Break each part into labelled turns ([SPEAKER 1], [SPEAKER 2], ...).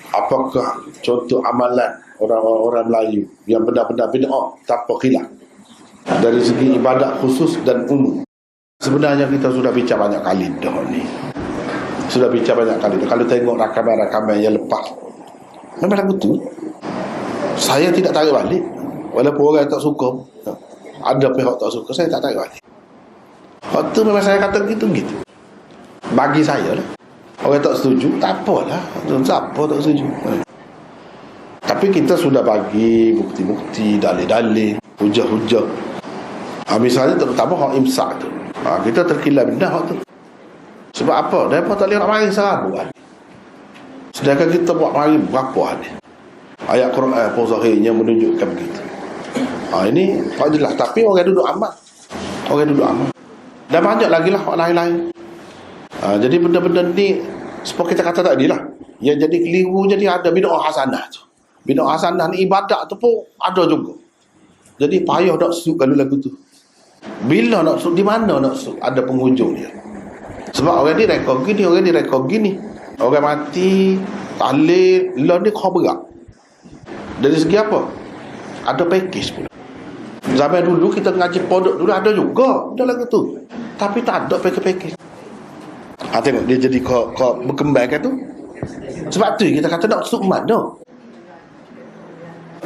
[SPEAKER 1] Apakah contoh amalan orang-orang Melayu yang benar-benar bid'ah tanpa khilaf dari segi ibadat khusus dan umum? Sebenarnya kita sudah bincang banyak kali dah ni. Sudah bincang banyak kali dah. Kalau tengok rakaman-rakaman yang lepas, memang lagu tu saya tidak tarik balik. Walaupun orang tak suka, ada pihak tak suka, saya tak tarik balik. Waktu memang saya kata gitu. Bagi saya lah. Orang tak setuju, tak apalah. Siapa tak setuju. Tapi kita sudah bagi bukti-bukti, dalil-dalil, hujah-hujah. Misalnya terutama hak imsak tu. Kita terkilat benda hak tu. Sebab apa? Mereka tak boleh nak mari serabu kan. Sedangkan kita buat mari berapa hari. Ayat Quran pun zahirnya menunjukkan begitu. Ini tak jelas. Tapi orang duduk amat. Dan banyak lagi lah hak lain-lain. Jadi benda-benda ni seperti kita kata tadi lah, yang jadi keliru, jadi ada bid'ah hasanah tu. Bid'ah hasanah ni ibadat tu pun ada juga. Jadi payah nak suk kalau lagu tu. Bila nak suk, di mana nak suk, ada penghujung dia. Sebab orang ni rekod gini, orang mati tahlil lah ni kau berat. Dari segi apa? Ada package pula. Zaman dulu kita ngaji pondok dulu ada juga ada lagu tu, tapi tak ada package. Tengok dia jadi kau berkembang kan tu. Sebab tu kita kata nak suk mana.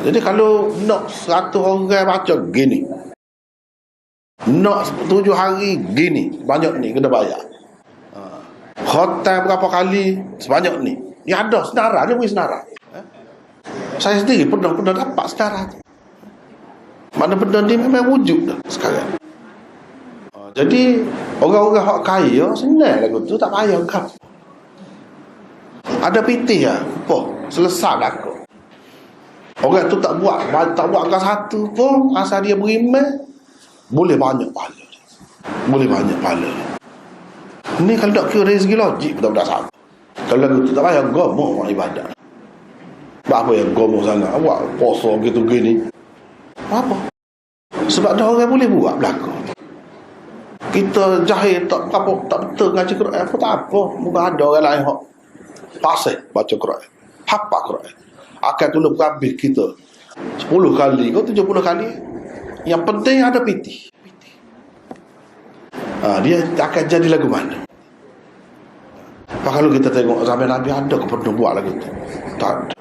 [SPEAKER 1] Jadi kalau nak 100 orang baca gini, nak 7 hari gini, banyak ni kena bayar. Khotam berapa kali sebanyak ni. Dia ada senara, dia punya senara. Saya sendiri pernah dapat senara tu. Mana benda ni memang wujud dah sekarang. Jadi orang-orang hak kaya senang lagu tu, tak payah kau. Ada pitih lah, selesai lagu. Orang tu tak buat kau satu pun, asal dia beriman, boleh banyak pahala. Ni kalau tak kira dari segi logik pun tak sama. Kalau lagu tu tak payah gomoh buat ibadat. Apa yang gomoh sangat awak poso gitu gini. Apa? Sebab dah orang boleh buat belakang. Kita jahil tak betul ngaji Quran apa tak apa. Bukan ada orang lain hak fasih baca Quran, hafal Quran. Akan tolong habis kita 10 kali ke 70 kali. Yang penting ada pitih. Dia akan jadi lagu mana? Kalau kita tengok zaman Nabi ada ke pernah buat lagu tu? Tak ada.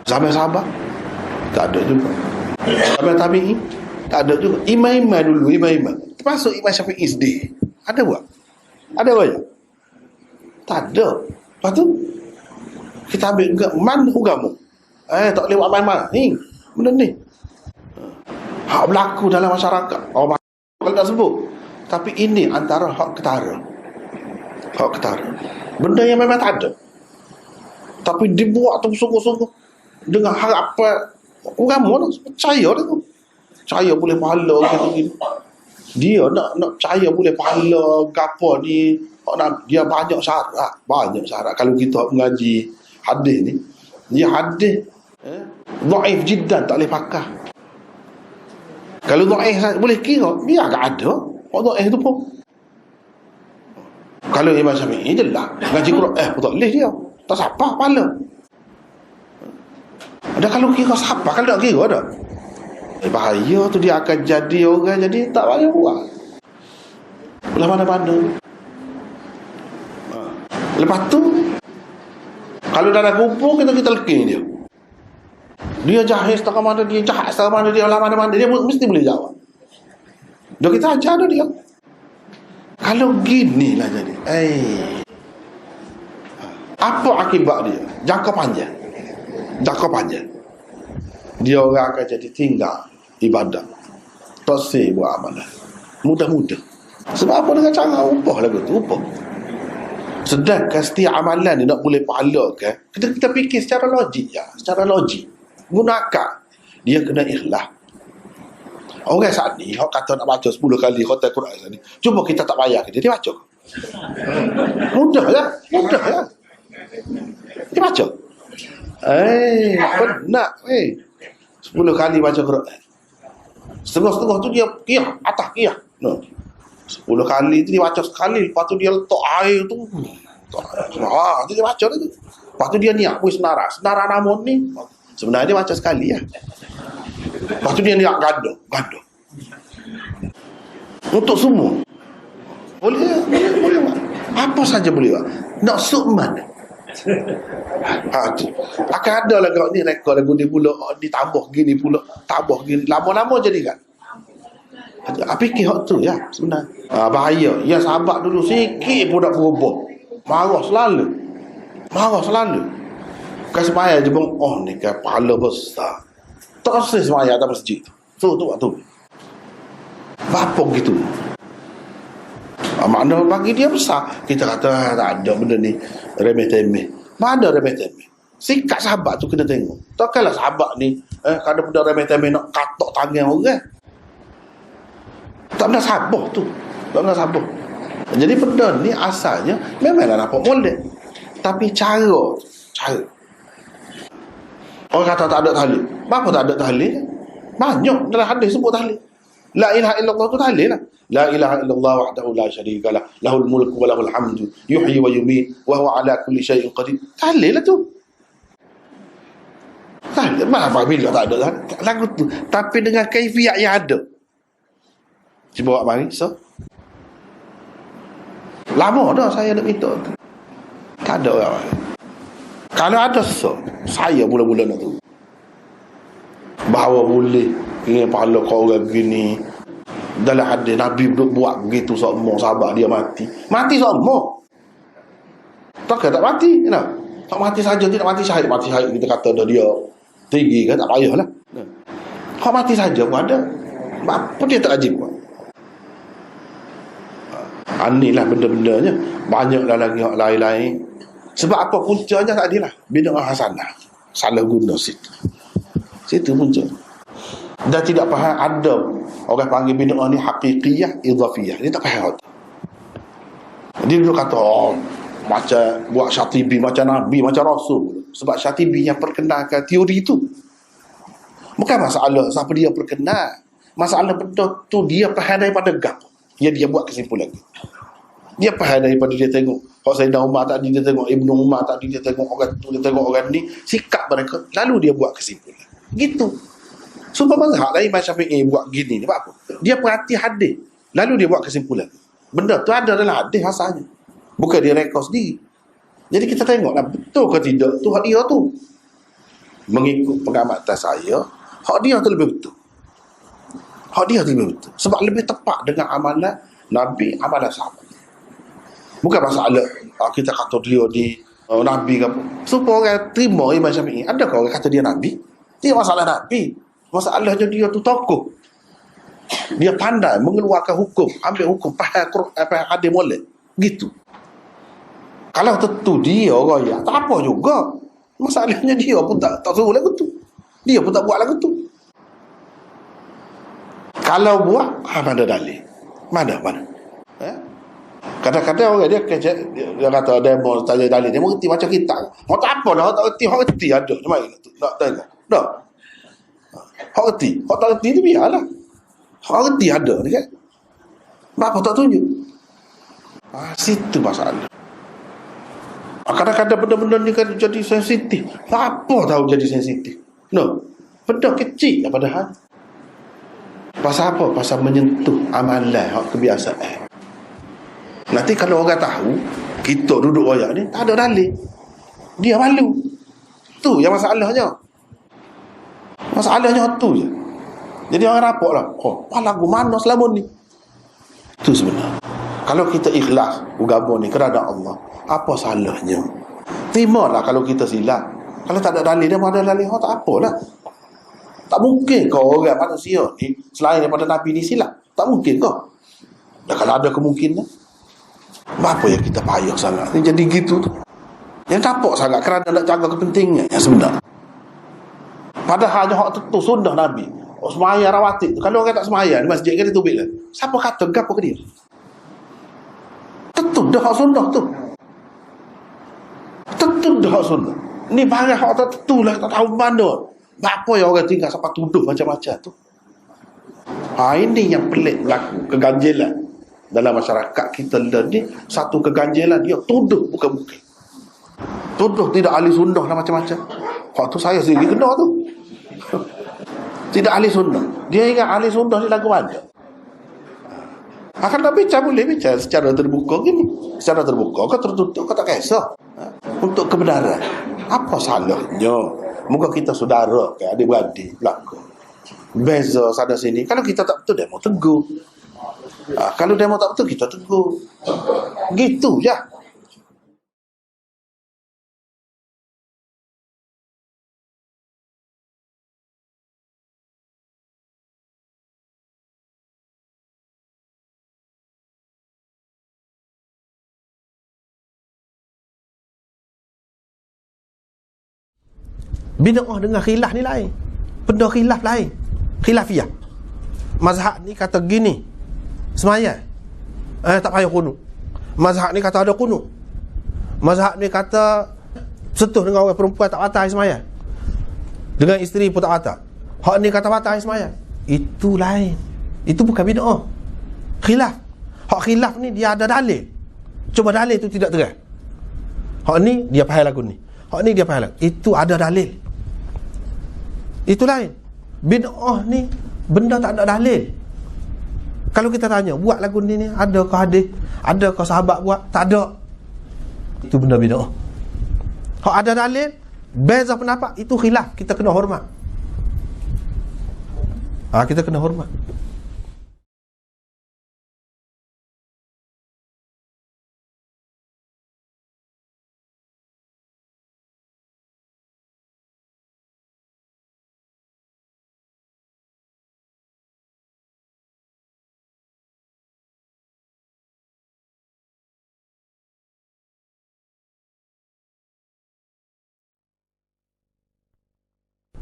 [SPEAKER 1] Zaman sahabat tak ada juga. Zaman tabi'in tak ada juga. Imam-imam dulu, termasuk Imam Syafi'i SD, ada buat? Ada banyak? Tak ada. Lepas tu kita ambil man agama. Tak boleh buat mana ni benda ni. Hak berlaku dalam masyarakat. Kalau tak sebut. Tapi ini antara hak ketara. Benda yang memang tak ada. Tapi dibuat tu sungguh-sungguh dengan harapan agama tu, percaya tu. Percaya boleh pahala gitu. Dia nak percaya boleh pahala gapo ni, dia banyak syarat. Kalau kita mengaji hadis ni, dia hadis dhaif jiddan, tak boleh pakai. Kalau dhaif boleh kira, biar tak ada. Dhaif tu pun. Kalau Imam Syafi'i jelas ngaji Quran tak boleh dia. Tak siapa pahala. Ada kalau kira siapa, kalau tak kira ada. Bahaya tu, dia akan jadi orang jadi tak payah buat. Belah mana-mana. Lepas tu kalau dalam kubur kita leking dia. Dia jahil setengah mana, dia jahat setengah mana, dia lah mana-mana, dia mesti boleh jawab. Dah kita ajar dia. Kalau gini lah jadi. Apa akibat dia? Jangka panjang. Dia orang akan jadi tinggal ibadah, tosih buat amalan mudah-mudah. Sebab apa? Dengan cara upah lagu tu, upah. Sedangkan setiap amalan ni nak boleh pahala kan, kita fikir secara logik gunakan dia kena ikhlas. Orang saat ni hok kata nak baca 10 kali khatam Quran saat ni, cuba kita tak payah dia baca. Mudah ya. Dia baca. Penat 10 kali baca Quran. Setengah-setengah tu dia qiyah, atas qiyah. 10 kali tu dia baca sekali, lepas tu dia letak air tu. Dia baca lagi. Lepas tu dia niat pun senara namun ni sebenarnya dia baca sekali ya. Lepas tu dia niat gaduh untuk semua. Boleh. Apa saja boleh. Nak sukman. Akan ada lah kau ni rekod lagu ni pula, ditambah gini pula, tambah gini, lama-lama jadi kan. Fikir hak tu ya sebenarnya. Bahaya. Ya sahabat dulu sikit pun nak berubah. Marah selalu. Kan semaya je bang, oh ni kan pahala besar. Tak rasa semaya atas masjid tu. Tu waktu. Apa gitu? Makna bagi dia besar. Kita kata tak ada benda ni remeh-temeh. Mana remeh-temeh? Sikap sahabat tu kena tengok. Takkanlah sahabat ni kada benda remeh-temeh nak katok tangan orang. Tak pernah sabar tu. Jadi benda ni asalnya memanglah nampak molek. Tapi cara. Orang kata tak ada tahlil. Kenapa tak ada tahlil? Banyak dalam hadis sebut tahlil. La ilaha illallah tu tahlil lah. La ilaha illallah wahdahu la syarika lah. Lahul mulku wa lahul hamdu. Yuhyi wa yumiit wa huwa ala kulli syai'in qadir. Tahlil lah tu. Tahlil. Kenapa bila tak ada lagu tu? Tapi dengan kaifiat yang ada. Cuba buat mari. So. Lama dah saya nak minta tu. Tak ada orang. Kalau ada saya mula-mula nak tu. Bahawa boleh ingin pahala kau orang gini. Dalam hadis Nabi buat begitu semua sahabat dia mati. Mati semua. Tak mati. Kenapa? Tak mati saja, tidak mati syahid. Mati syahid kita kata dia tinggi kan, tak payahlah. Kau mati saja pun ada. Apa dia tak ajib buat? Inilah benda-bendanya. Banyaklah lagi hak lain-lain. Sebab apa puncanya tadi lah, bid'ah hasanah. Salah guna situ punca. Dan tidak faham ada orang panggil bid'ah ni haqiqiyah, idhafiyah. Dia tak faham. Dia dulu kata macam buat Syatibi macam Nabi, macam Rasul. Sebab Syatibi yang perkenalkan teori itu. Bukan masalah siapa dia perkenal. Masalah benda tu dia faham daripada gap. Ya dia buat kesimpulan. Dia faham daripada dia tengok Hak Sayyidina Umar tadi, dia tengok Ibnu Umar tadi, dia tengok orang tu, dia tengok orang ni, sikap mereka, lalu dia buat kesimpulan. Gitu. Sumpah mazhab lain Imam Syafi'i buat gini ni, apa? Dia perhati hadis, lalu dia buat kesimpulan. Benda tu ada dalam hadis asalnya. Bukan dia rekod sendiri. Jadi kita tengoklah betul ke tidak tu hak dia tu. Mengikut pengamatan saya, hak dia tu lebih betul. Hak dia tu lebih betul. Sebab lebih tepat dengan amalan Nabi, amalan sahabat. Bukan masalah kita kata dia di Nabi ke apa. Supaya orang terima Imam Syafi'i. Adakah orang kata dia Nabi? Tidak masalah Nabi. Masalahnya dia tu tokoh. Dia pandai mengeluarkan hukum, ambil hukum, faham hadis molek. Gitu. Kalau tentu dia orang ya, tak apa juga. Masalahnya dia pun tak suruh lagu tu. Dia pun tak buat lagu tu. Kalau buat, mana dalil? Mana? Kadang-kadang orang dia kata demo tanya dalil, dia mengerti macam kita. Hak tak apa dah, tak erti ada. Macam mana nak tanya? Tak. Hak erti tu biarlah. Hak erti ada ni kan. Kenapa tak tunjuk? Situ masalah. Kadang-kadang benda-benda ni kan jadi sensitif. Apa tahu jadi sensitif? No. Benda kecil lah padahal. Pasal apa? Pasal menyentuh amalan, hak kebiasaan. Nanti kalau orang tahu kita duduk royak ni tak ada dalil, dia malu. Tu yang masalahnya. Masalahnya tu je. Jadi orang rapok lah, lagu mana selama ni. Tu sebenarnya. Kalau kita ikhlas agama ni kerana Allah, apa salahnya? Terimalah kalau kita silap. Kalau tak ada dalil, dia ada dalil, tak apalah. Tak mungkin kau orang manusia ni selain daripada Nabi ni silap. Tak mungkin kau. Dan kalau ada kemungkinan, apa yang kita payah sangat ni jadi gitu tu. Yang capok sangat kerana nak jaga kepentingan yang sebenar. Padahal hanya hak tu sunnah Nabi. Semaya rawatib tu. Kalau orang tak semaya di masjid kan dia tubik lah. Siapa kata gapo ke dia? Tentu dah hak sunnah tu. Tentu dah hak sunnah. Ni barang hak tertentu lah, tak tahu mana. Apa yang orang tinggal sampai tuduh macam-macam tu. Ini yang pelik berlaku, keganjilan dalam masyarakat kita ni. Satu keganjilan dia tuduh bukan-bukan. Tuduh tidak ahli sunnah dan macam-macam. Hak tu saya sendiri kena tu. Tidak ahli sunnah. Dia ingat ahli sunnah ni lagu mana? Akan tak bincang, boleh bincang secara terbuka gini. Secara terbuka, kau tertutup, kau tak kisah. Untuk kebenaran. Apa salahnya? Muka kita saudara, kayak adik-beradik belakang. Beza sana sini. Kalau kita tak betul, demo tegur. Kalau demo tak betul, kita tegur. Gitu je.
[SPEAKER 2] Bid'ah dengan khilaf ni lain. Benda khilaf lain. Khilafiyah. Mazhab ni kata gini, semaya tak payah kunut. Mazhab ni kata ada kunut. Mazhab ni kata sentuh dengan orang perempuan tak batal semaya. Dengan isteri pun tak batal. Hak ni kata batal semaya. Itu lain. Itu bukan bid'ah. Khilaf. Hak khilaf ni dia ada dalil. Cuma dalil tu tidak terang. Hak ni dia faham lagu ni. Hak ni dia faham lagu. Itu ada dalil. Itu lain. Bid'ah ni benda tak ada dalil. Kalau kita tanya, buat lagu ni adakah hadis? Adakah sahabat buat? Tak ada. Itu benda bid'ah. Hak ada dalil, beza pendapat, itu khilaf, kita kena hormat. Kita kena hormat.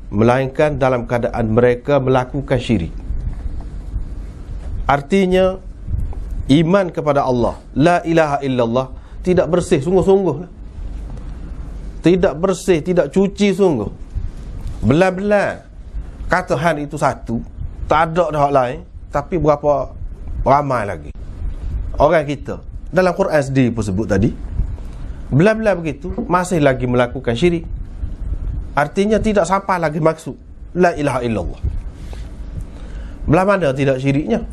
[SPEAKER 2] Melainkan dalam keadaan mereka melakukan syirik. Artinya iman kepada Allah, la ilaha illallah, tidak bersih sungguh-sungguh. Tidak bersih, tidak cuci sungguh. Belah-belah kata Han itu satu, tak ada dah hak lain. Tapi berapa ramai lagi orang kita, dalam Quran sendiri pun sebut tadi, belah-belah begitu masih lagi melakukan syirik. Artinya tidak sampai lagi maksud la ilaha illallah. Belah mana tidak syiriknya?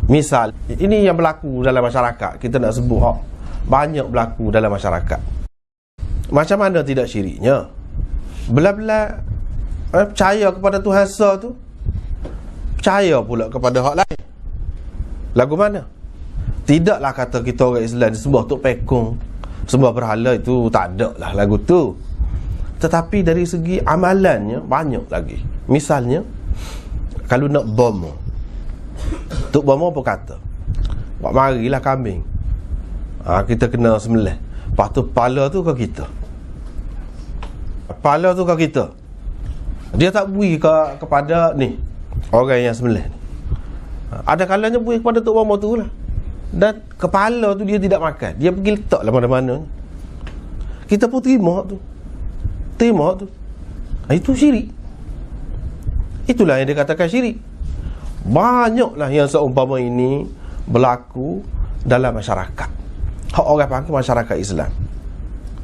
[SPEAKER 2] Misal, ini yang berlaku dalam masyarakat, kita nak sebut banyak berlaku dalam masyarakat. Macam mana tidak syiriknya? Belah-belah percaya kepada Tuhan Esa tu, percaya pula kepada hak lain. Lagu mana? Tidaklah kata kita orang Islam sembah tok pekong, sembah berhala, itu tak ada lah lagu tu. Tetapi dari segi amalannya banyak lagi. Misalnya, kalau nak bom, Tok Bomo apa kata? Buat marilah kambing, kita kena sembelih. Lepas tu kepala tu ke kita, kepala tu ke kita. Dia tak bui kepada ni orang yang sembelih ni. Ada kalanya bui kepada Tok Bomo tu lah. Dan kepala tu dia tidak makan, dia pergi letak lah mana-mana. Kita pun terima tu. Itu syirik. Itulah yang dikatakan syirik. Banyaklah yang seumpama ini berlaku dalam masyarakat. Hak orang panggil masyarakat Islam.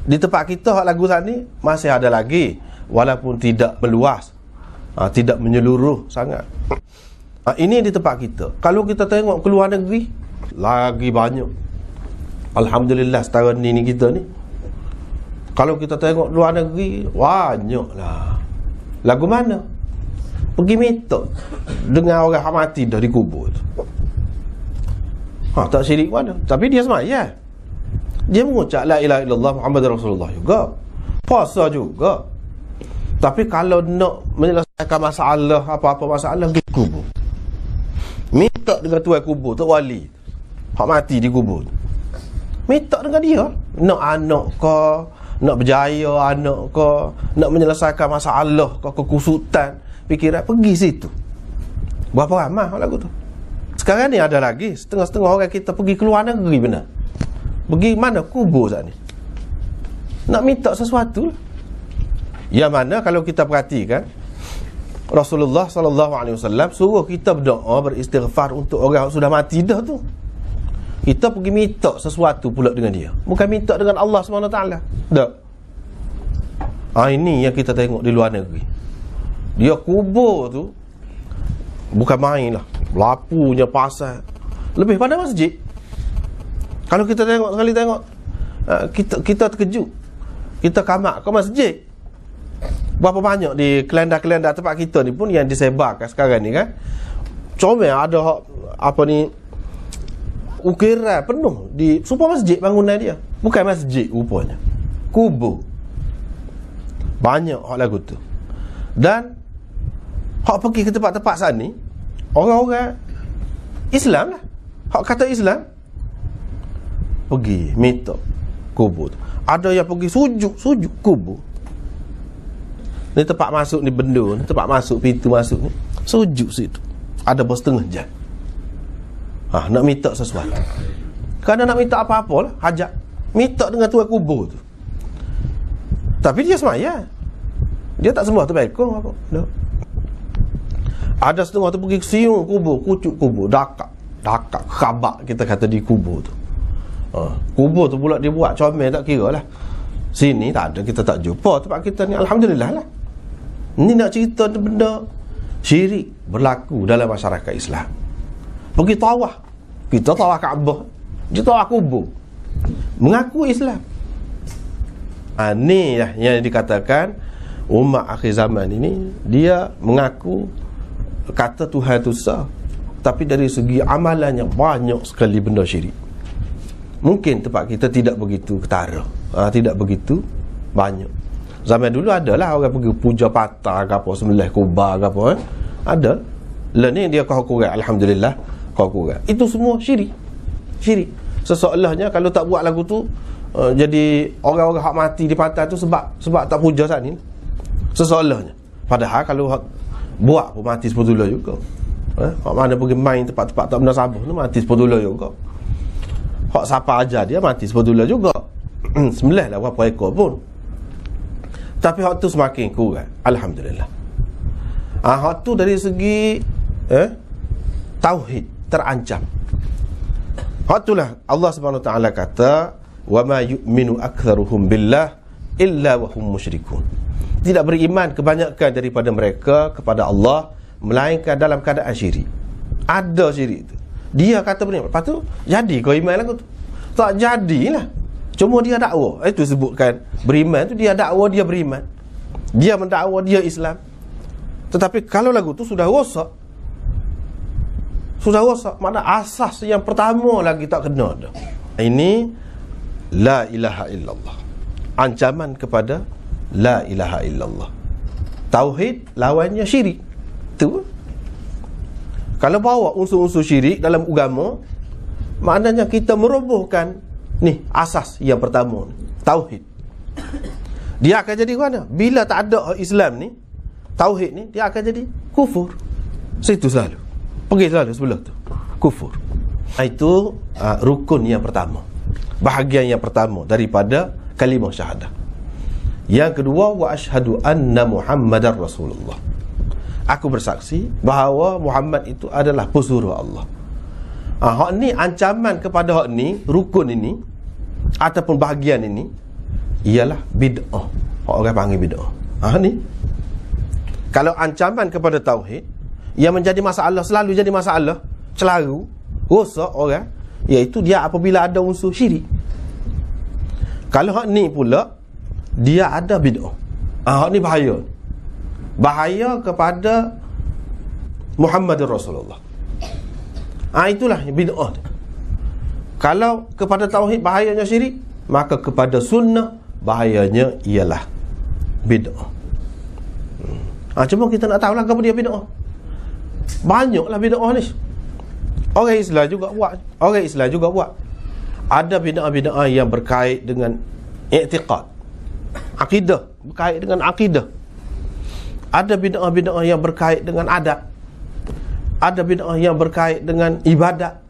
[SPEAKER 2] Di tempat kita hak lagu ni masih ada lagi, walaupun tidak meluas, tidak menyeluruh sangat. Ini di tempat kita. Kalau kita tengok keluar negeri, lagi banyak. Alhamdulillah setahun ni kita ni. Kalau kita tengok luar negeri, banyaklah. Lagu mana? Pergi minta dengan orang mati dah dikubur tu. Tak syirik mana? Tapi dia semaya. Dia mengucap la ilaha illallah Muhammadur Rasulullah juga. Puasa juga. Tapi kalau nak menyelesaikan masalah, apa-apa masalah, pergi kubur. Minta dengan tuan kubur, tu wali, hak mati dikubur. Minta dengan dia. Nak anak ke, nak berjaya anak ke, nak menyelesaikan masalah ke, kekusutan fikiran, pergi situ. Berapa ramai lagu tu. Sekarang ni ada lagi setengah-setengah orang kita pergi keluar negeri benar. Pergi mana? Kubur saat ni. Nak minta sesuatu lah. Yang mana kalau kita perhatikan, Rasulullah SAW suruh kita berdoa, beristighfar untuk orang yang sudah mati dah tu. Kita pergi minta sesuatu pula dengan dia, bukan minta dengan Allah SWT. Tak. Ini yang kita tengok di luar negeri. Dia kubur tu bukan main lah, lapunya pasal lebih pada masjid. Kalau kita tengok sekali tengok, kita terkejut. Kita kamak ke masjid. Berapa banyak di kelendar-kelendar tempat kita ni pun yang disebarkan sekarang ni kan, comel ada apa ni, ukiran penuh di supaya masjid bangunan dia. Bukan masjid rupanya, kubur. Banyak hak lagu tu. Dan hak pergi ke tempat-tempat sana ni orang-orang Islam lah, hak kata Islam, pergi minta kubur tu. Ada yang pergi sujud kubur. Ni tempat masuk ni, benda ni tempat masuk, pintu masuk ni, sujud situ ada bersetengah jam. Nak minta sesuatu. Kerana nak minta apa-apa lah, hajat, minta dengan tuan kubur tu. Tapi dia semaya, dia tak sembah terbekong apa. No. Ada setengah tu pergi siung kubur, kucuk kubur, dakak khabak kita kata di kubur tu. Kubur tu pula dia buat comel tak kira lah. Sini tak ada, kita tak jumpa tempat kita ni, alhamdulillah lah. Ni nak cerita benda syirik berlaku dalam masyarakat Islam. Pergi tawaf, kita tawaf Kaabah, dia tawaf kubur, mengaku Islam. Ni lah yang dikatakan umat akhir zaman ini, dia mengaku kata Tuhan tu sah, tapi dari segi amalannya banyak sekali benda syirik. Mungkin tempat kita tidak begitu ketara, tidak begitu banyak. Zaman dulu adalah orang pergi puja patah ke apa, sembelih kurban ke apa, ada. Lah ni dia kau kurang, alhamdulillah kau kurang. Itu semua syirik. Seseolahnya kalau tak buat lagu tu, jadi orang-orang hak mati di pantai tu sebab tak puja saat ni. Seseolahnya. Padahal kalau buat pun mati sepuluh juga. Hak mana pergi main tempat-tempat tak benar sabah tu mati sepuluh juga. Hak siapa ajar dia mati sepuluh juga. Sembelih lah berapa ekor pun. Tapi hak tu semakin kurang, alhamdulillah. Hak tu dari segi tauhid terancam. Hak itulah Allah Subhanahu Wa Taala kata, wa ma yu'minu aktsaruhum billah illa wa hum musyrikun. Tidak beriman kebanyakan daripada mereka kepada Allah melainkan dalam keadaan syirik. Ada syirik tu. Dia kata beriman, lepas tu jadi kau iman lagu tu. Tak jadilah. Cuma dia dakwa. Itu sebutkan beriman tu, dia dakwa dia beriman, dia mendakwa dia Islam. Tetapi kalau lagu tu sudah rosak, makna asas yang pertama lagi tak kena dah. Ini la ilaha illallah, ancaman kepada la ilaha illallah. Tauhid lawannya syirik. Tu kalau bawa unsur-unsur syirik dalam agama, maknanya kita merobohkan ni asas yang pertama, tauhid. Dia akan jadi mana? Bila tak ada Islam ni, tauhid ni, dia akan jadi kufur. Situ selalu. Pergi selalu sebelah tu. Kufur. Itu rukun yang pertama. Bahagian yang pertama daripada kalimah syahadah. Yang kedua, wa asyhadu anna Muhammadar Rasulullah. Aku bersaksi bahawa Muhammad itu adalah pesuruh Allah. Hak ni ancaman kepada hak ni, rukun ini ataupun bahagian ini ialah bid'ah. Hak orang panggil bid'ah. Ni kalau ancaman kepada tauhid yang menjadi masalah, selalu jadi masalah, celaru, rosak orang, iaitu dia apabila ada unsur syirik. Kalau hak ni pula dia ada bid'ah, hak ni bahaya. Bahaya kepada Muhammadur Rasulullah. Itulah bid'ah. Kalau kepada tauhid bahayanya syirik, maka kepada sunnah bahayanya ialah bid'ah. Cuma kita nak tahulah apa dia bid'ah. Banyaklah bid'ah ni. Orang Islam juga buat. Ada bid'ah-bid'ah yang berkait dengan i'tiqad, akidah, berkait dengan akidah. Ada bid'ah-bid'ah yang berkait dengan adab. Ada bid'ah yang berkait dengan ibadat.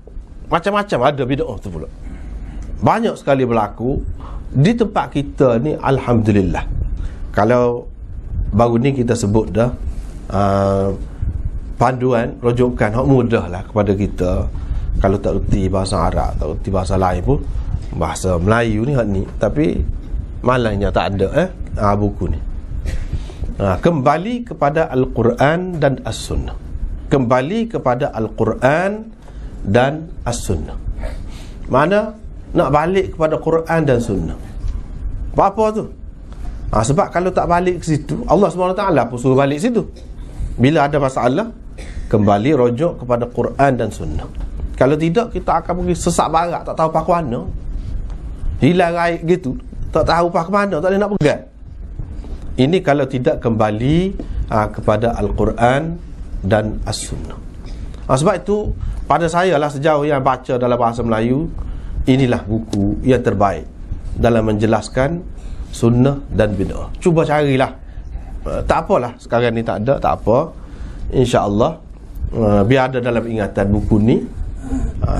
[SPEAKER 2] Macam-macam ada bid'ah tu pula. Banyak sekali berlaku di tempat kita ni, alhamdulillah. Kalau baru ni kita sebut dah panduan, rujukan hak mudah lah kepada kita Kalau tak reti bahasa Arab, tak reti bahasa lain pun, bahasa Melayu ni hak ni, tapi malangnya tak ada buku ni. Kembali kepada Al-Quran dan As-Sunnah. Kembali kepada Al-Quran dan As-Sunnah. Mana nak balik kepada Quran dan Sunnah. Apa tu? Sebab kalau tak balik ke situ, Allah SWT pun suruh balik situ. Bila ada masalah, kembali rujuk kepada Quran dan Sunnah. Kalau tidak, kita akan pergi sesak barat, tak tahu apa ke mana. Hilang air gitu, tak tahu apa ke mana, tak boleh nak pegang. Ini kalau tidak kembali kepada Al-Quran dan As-Sunnah. Sebab itu, pada saya lah sejauh yang baca dalam bahasa Melayu, inilah buku yang terbaik dalam menjelaskan sunnah dan bid'ah. Cuba carilah. Tak apalah, sekarang ni tak ada, tak apa. InsyaAllah, biar ada dalam ingatan buku ni,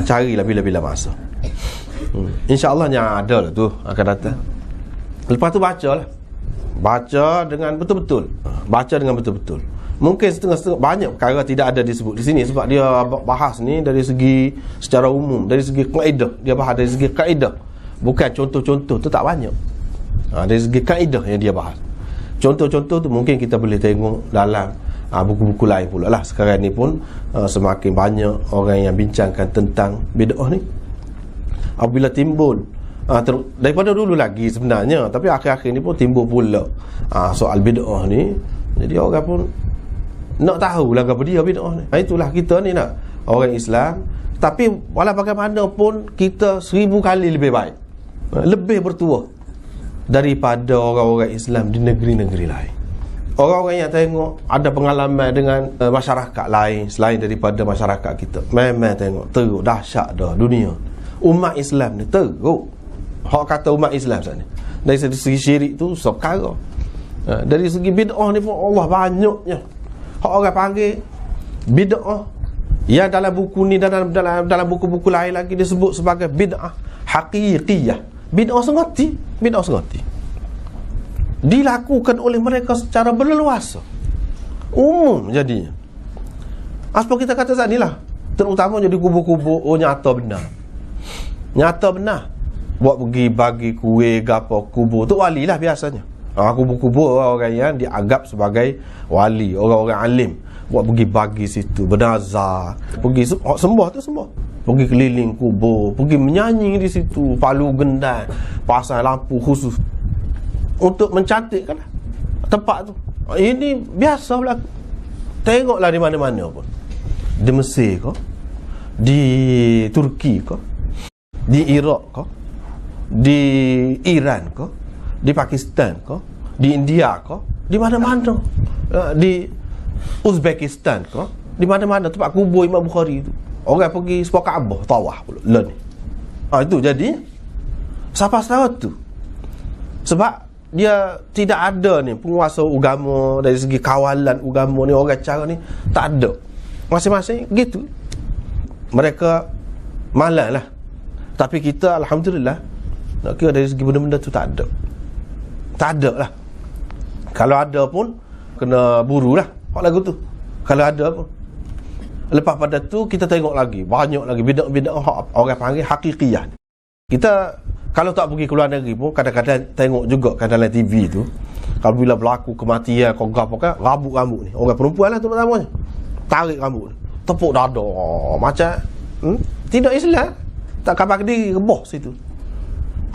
[SPEAKER 2] carilah bila-bila masa. InsyaAllah yang ada lah tu akan datang. Lepas tu bacalah. Baca dengan betul-betul. Baca dengan betul-betul. Mungkin setengah-setengah, banyak perkara tidak ada disebut di sini sebab dia bahas ni dari segi secara umum, dari segi kaedah. Dia bahas dari segi kaedah, bukan contoh-contoh tu tak banyak. Dari segi kaedah yang dia bahas. Contoh-contoh tu mungkin kita boleh tengok dalam buku-buku lain pula lah. Sekarang ni pun semakin banyak orang yang bincangkan tentang bid'ah ni. Apabila timbul daripada dulu lagi sebenarnya, tapi akhir-akhir ni pun timbul pula soal bid'ah ni. Jadi orang pun nak tahu lah apa dia bid'ah ni. Itulah kita ni nak orang Islam, tapi walau bagaimanapun kita 1000 kali lebih baik, lebih bertuah daripada orang-orang Islam di negeri-negeri lain. Orang-orang yang tengok ada pengalaman dengan masyarakat lain selain daripada masyarakat kita, memang tengok teruk dahsyat dah dunia. Umat Islam ni teruk. Hak kata umat Islam saat ni, dari segi syirik tu sekarang, dari segi bid'ah ni pun Allah banyaknya. Hak orang panggil bid'ah yang dalam buku ni dan dalam buku-buku lain lagi disebut sebagai bid'ah haqiqiyah. Bid'ah sengati, bid'ah sengati dilakukan oleh mereka secara berleluasa, umum jadinya. Apa kita kata saat ni lah, terutama jadi kubur-kubur, nyata benar, nyata benar. Buat pergi bagi kuih gapo kubur tu wali lah biasanya. Kubur-kubur orang yang dianggap sebagai wali, orang-orang alim, buat pergi bagi situ, bernazar, pergi sembah tu sembah, pergi keliling kubur, pergi menyanyi di situ, palu gendang, pasang lampu khusus untuk mencantikkan tempat tu. Ini biasa berlaku. Tengoklah di mana-mana pun, di Mesir ke, di Turki ke, di Iraq ke, di Iran ke, di Pakistan ke, di India ke, di mana-mana, di Uzbekistan ke, di mana-mana tempat kubur Imam Bukhari tu, orang pergi sebuah Kaabah tawaf pula lah ni. Itu jadi siapa tahu tu, sebab dia tidak ada ni penguasa agama, dari segi kawalan agama ni, orang cara ni tak ada, masing-masing gitu. Mereka malas lah. Tapi kita alhamdulillah, nak kira dari segi benda-benda tu tak ada. Tak ada lah. Kalau ada pun kena buru lah hak lagu tu, kalau ada pun. Lepas pada tu kita tengok lagi, banyak lagi bid'ah hak orang panggil haqiqiyah. Kita kalau tak pergi ke luar negeri pun kadang-kadang tengok juga kan dalam TV tu, kalau bila berlaku kematian kau gapo kan, rambut ni orang perempuan lah terutamanya, tarik rambut, tepuk dada macam tidak Islam. Tak kabar diri rebah situ,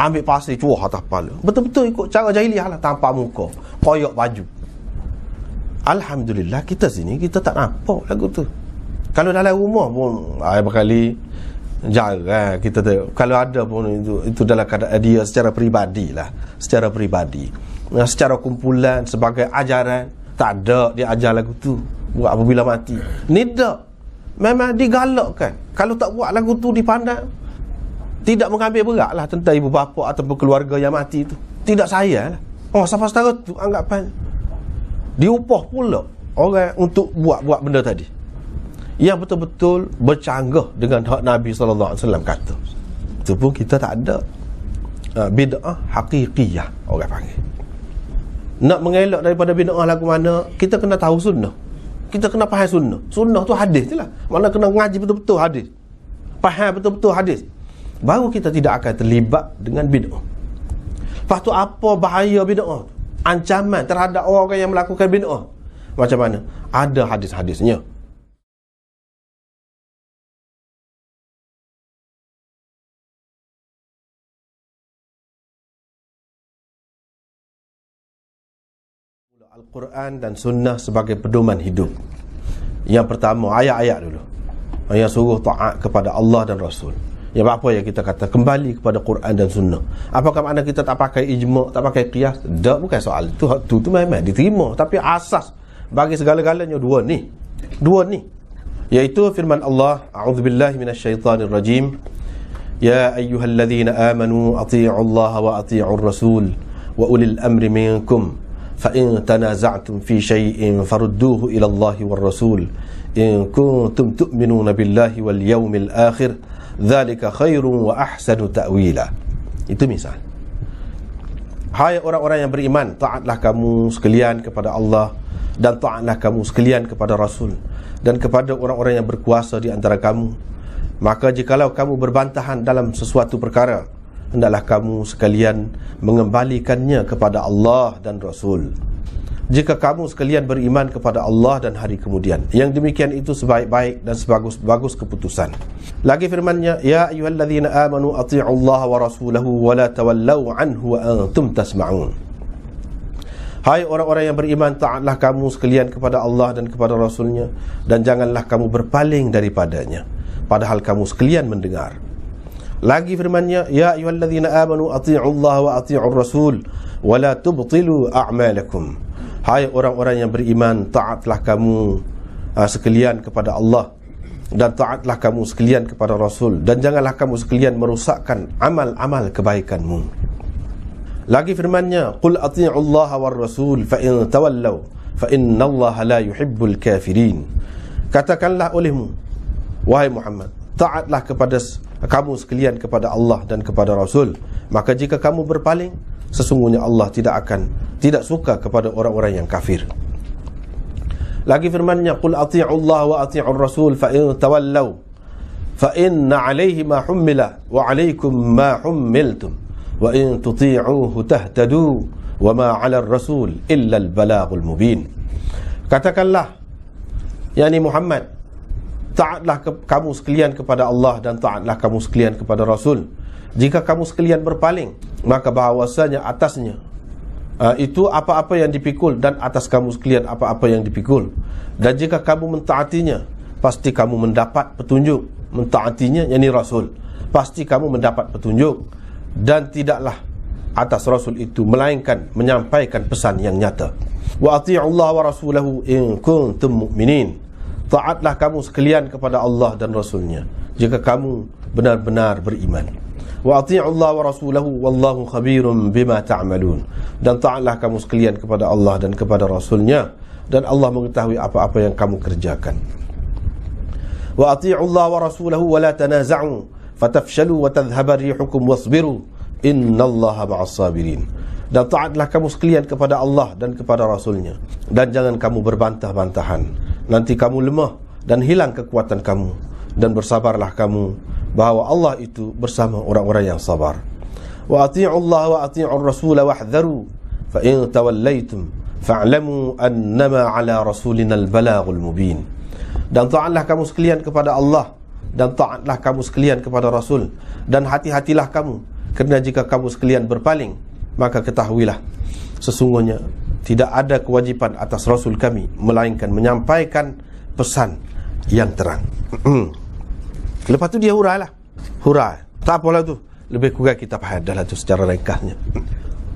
[SPEAKER 2] ambil pasir cuah atas kepala, betul-betul ikut cara jahiliah lah, tanpa muka, koyak baju. Alhamdulillah kita sini kita tak nampak lagu tu. Kalau dalam rumah pun berkali jarang kita tengok. Kalau ada pun itu dalam keadaan dia secara peribadi lah, secara peribadi. Secara kumpulan sebagai ajaran tak ada dia ajar lagu tu buat apabila mati. Ni tak, memang digalakkan. Kalau tak buat lagu tu dipandang tidak mengambil berat lah tentang ibu bapa ataupun keluarga yang mati tu. Tidak sayang lah. Siapa setara tu anggapan diupah pula orang untuk buat benda tadi yang betul-betul bercanggah dengan hak Nabi SAW kata. Itu pun kita tak ada. Bid'ah haqiqiyah orang panggil. Nak mengelak daripada bid'ah lagu mana, kita kena tahu sunnah, kita kena faham sunnah. Sunnah tu hadis je lah, mana kena ngaji betul-betul hadis. faham betul-betul hadis, baru kita tidak akan terlibat dengan bid'ah. Lepas tu apa bahaya bid'ah? Ancaman terhadap orang yang melakukan bid'ah macam mana? Ada hadis-hadisnya. Al-Quran dan Sunnah sebagai pedoman hidup. Yang pertama, ayat-ayat dulu yang suruh taat kepada Allah dan Rasul. Yang apa yang kita kata? Kembali kepada Quran dan Sunnah. Apakah makna kita tak pakai ijma', tak pakai qiyas? Tak, bukan soal itu. Itu memang diterima. Tapi asas bagi segala-galanya dua ni. Iaitu firman Allah, a'udzubillahi minasyaitanirrajim. Ya ayyuhalladzina amanu atii'u Allah wa atii'ur rasul wa ulil amri minkum. فَإِن تَنَازَعْتُمْ فِي شَيْءٍ فَرُدُّوهُ إِلَى اللَّهِ وَالرَّسُولِ إِن كُنتُمْ تُؤْمِنُونَ بِاللَّهِ وَالْيَوْمِ الْآخِرِ ذَلِكَ خَيْرٌ وَأَحْسَنُ تَأْوِيلًا. Itu misal. Hai orang-orang yang beriman, taatlah kamu sekalian kepada Allah dan taatlah kamu sekalian kepada Rasul dan kepada orang-orang yang berkuasa di antara kamu. Maka jikalau kamu berbantahan dalam sesuatu perkara, hendaklah kamu sekalian mengembalikannya kepada Allah dan Rasul. Jika kamu sekalian beriman kepada Allah dan hari kemudian, yang demikian itu sebaik-baik dan sebagus-bagus keputusan. Lagi firman-Nya, ya ayyuhalladzina amanu atii'u Allah wa rasulahu wa la tawallau anhu wa antum tasma'un. Hai orang-orang yang beriman, taatlah kamu sekalian kepada Allah dan kepada Rasul-Nya, dan janganlah kamu berpaling daripadanya padahal kamu sekalian mendengar. Lagi firman-Nya, ya ayyuhalladzina amanu atii'u Allah wa atii'ur rasul wa la tubtilu a'malakum. Hai orang-orang yang beriman, taatlah kamu sekalian kepada Allah dan taatlah kamu sekalian kepada Rasul, dan janganlah kamu sekalian merosakkan amal-amal kebaikanmu. Lagi firman-Nya, qul atii'u Allah war rasul fa in tawallaw fa innallaha la yuhibbul kafirin. Katakanlah olehmu, wahai Muhammad, taatlah kepada kamu sekalian kepada Allah dan kepada Rasul, maka jika kamu berpaling, sesungguhnya Allah tidak suka kepada orang-orang yang kafir. Lagi firman-Nya, qul atii'u Allah wa atii'ur rasul fa in tawallaw fa inna 'alaihi ma hummila wa 'alaikum ma hummiltum wa in tuti'uhu tahtadu wa ma 'alal rasul illa al-balaghul mubin. Katakanlah, yakni Muhammad, taatlah kamu sekalian kepada Allah dan taatlah kamu sekalian kepada Rasul. Jika kamu sekalian berpaling, maka bahawasanya atasnya itu apa-apa yang dipikul, dan atas kamu sekalian apa-apa yang dipikul. Dan jika kamu mentaatinya, pasti kamu mendapat petunjuk. Mentaatinya, yakni Rasul, pasti kamu mendapat petunjuk. Dan tidaklah atas Rasul itu melainkan menyampaikan pesan yang nyata. Wa atii'u Allah wa rasulahu in kuntum mu'minin. Taatlah kamu sekalian kepada Allah dan Rasul-Nya jika kamu benar-benar beriman. Wa atii'u Allah wa rasulahu wallahu khabirum bima ta'malun. Dan taatlah kamu sekalian kepada Allah dan kepada Rasul-Nya, dan Allah mengetahui apa-apa yang kamu kerjakan. Wa atii'u Allah wa rasulahu wa la tanaza'u fatafshalu wa tadhhaba rihukum wasbiru innallaha ma'as sabirin. Dan taatlah kamu sekalian kepada Allah dan kepada Rasul-Nya, dan jangan kamu berbantah-bantahan, nanti kamu lemah dan hilang kekuatan kamu, dan bersabarlah kamu, bahawa Allah itu bersama orang-orang yang sabar. Wa atii'u Allah wa atii'ur rasul wahdharu fa in tawallaytum fa'lamu annama 'ala rasulina al-balaghul mubin. Dan taatlah kamu sekalian kepada Allah dan taatlah kamu sekalian kepada Rasul, dan hati-hatilah kamu, kerana jika kamu sekalian berpaling, maka ketahuilah sesungguhnya tidak ada kewajipan atas Rasul kami melainkan menyampaikan pesan yang terang. Lepas tu dia hurai. Tak apalah tu, lebih kurang kita faham dah tu secara ringkasnya.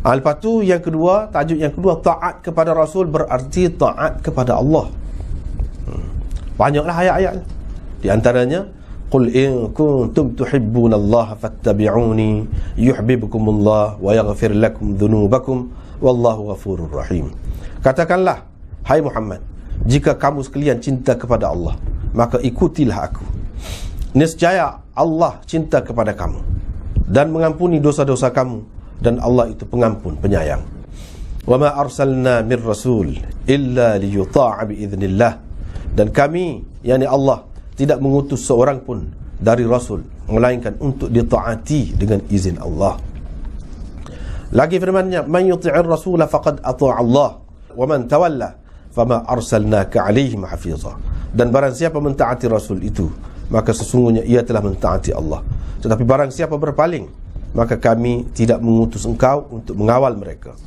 [SPEAKER 2] Lepas tu yang kedua, tajuk yang kedua, taat kepada Rasul berarti taat kepada Allah. Banyaklah ayat-ayat. Di antaranya, qul in kuntum tuhibbunallaha fattabi'uni yuhibbukumullah wa yaghfir lakum dhunubakum wallahu ghafurur rahim. Katakanlah, hai Muhammad, jika kamu sekalian cinta kepada Allah, maka ikutilah aku. Niscaya Allah cinta kepada kamu dan mengampuni dosa-dosa kamu, dan Allah itu pengampun penyayang. Wa ma arsalna mir rasul illa liyuta'a bi idznillah. Dan kami, yakni Allah, tidak mengutus seorang pun dari Rasul, melainkan untuk ditaati dengan izin Allah. Lagi firman-Nya, man yuti'ir rasula faqad ata'a Allah wa man tawalla fama arsalnaka 'alaihim hafiza. Dan barang siapa mentaati Rasul itu, maka sesungguhnya ia telah mentaati Allah. Tetapi barang siapa berpaling, maka kami tidak mengutus engkau untuk mengawal mereka.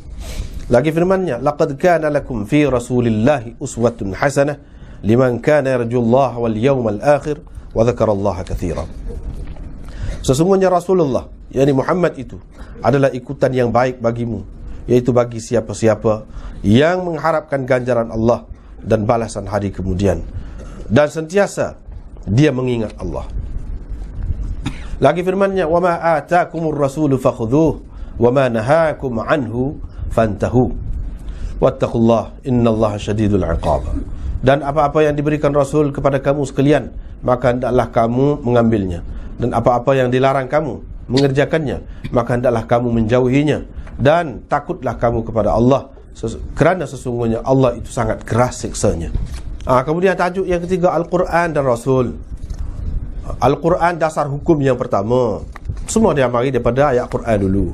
[SPEAKER 2] Lagi firman-Nya, laqad kana lakum fi rasulillahi uswatun hasanah liman kana yarjullaha wal yawmal akhir wa dzakarallaha katsiran. Sesungguhnya Rasulullah, yakni Muhammad itu adalah ikutan yang baik bagimu, yaitu bagi siapa-siapa yang mengharapkan ganjaran Allah dan balasan hari kemudian, dan sentiasa dia mengingat Allah. Lagi firman-Nya, wa ma ataakumur rasulu fakhudhuhu wa ma nahakum anhu fantahu wattaqullah innallaha syadidul 'iqab. Dan apa-apa yang diberikan Rasul kepada kamu sekalian, maka hendaklah kamu mengambilnya, dan apa-apa yang dilarang kamu mengerjakannya, maka hendaklah kamu menjauhinya, dan takutlah kamu kepada Allah, kerana sesungguhnya Allah itu sangat keras siksanya. Kemudian tajuk yang ketiga, Al-Quran dan Rasul. Al-Quran dasar hukum yang pertama. Semua dia mari daripada ayat Quran dulu.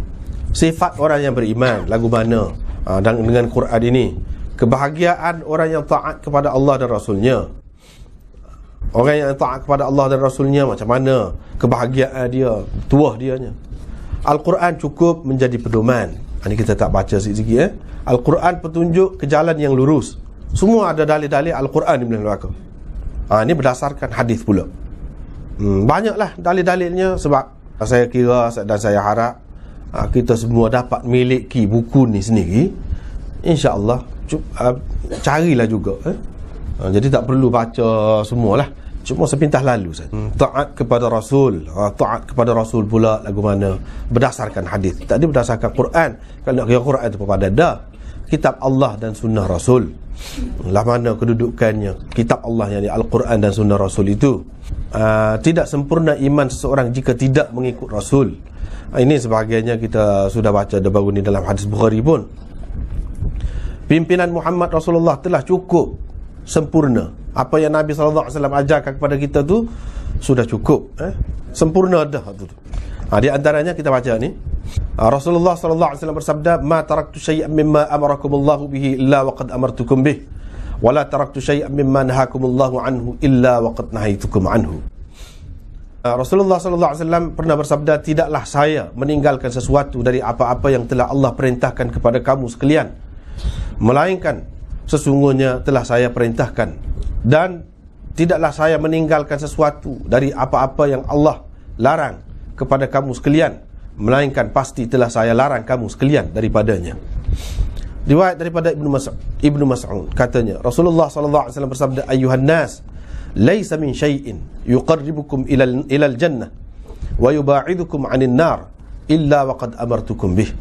[SPEAKER 2] Sifat orang yang beriman lagu mana dan dengan Quran ini. Kebahagiaan orang yang taat kepada Allah dan Rasulnya. Orang yang taat kepada Allah dan Rasulnya macam mana kebahagiaan dia, tuah dianya. Al-Quran cukup menjadi pedoman. Ini kita tak baca sikit-sikit. Al-Quran petunjuk ke jalan yang lurus. Semua ada dalil-dalil Al-Quran di belakang. Ini berdasarkan hadis pula. Banyaklah dalil-dalilnya. Sebab saya kira dan saya harap kita semua dapat miliki buku ni sendiri, insya-Allah. Carilah juga. Jadi tak perlu baca semualah, cuma sepintas lalu saja. Taat kepada Rasul, taat kepada Rasul pula lagu mana? Berdasarkan hadis. Tadi berdasarkan Quran. Kalau nak kira Quran itu pada dah kitab Allah dan sunnah Rasul. Lah mana kedudukannya kitab Allah, yakni Al-Quran dan sunnah Rasul itu. Tidak sempurna iman seseorang jika tidak mengikut Rasul. Ini sebahagiannya kita sudah baca baru ni dalam hadis Bukhari pun. Pimpinan Muhammad Rasulullah telah cukup sempurna. Apa yang Nabi SAW ajarkan kepada kita tu sudah cukup. Sempurna dah tu. Di antaranya kita baca ni, Rasulullah SAW bersabda, ma taraktu syai'an mimma amarakumullahu bihi illa waqad amartukum bih, wa la taraktu syai'an mimma nahakumullahu anhu illa waqad nahaitukum anhu. Rasulullah SAW pernah bersabda, tidaklah saya meninggalkan sesuatu dari apa-apa yang telah Allah perintahkan kepada kamu sekalian, melainkan sesungguhnya telah saya perintahkan, dan tidaklah saya meninggalkan sesuatu dari apa-apa yang Allah larang kepada kamu sekalian, melainkan pasti telah saya larang kamu sekalian daripadanya. Riwayat daripada Ibnu Mas'ud katanya, Rasulullah SAW bersabda, ayyuhan nas, laisa min syai'in yuqarribukum ilal jannah wa yuba'idukum 'anil nar illa waqad amartukum bih,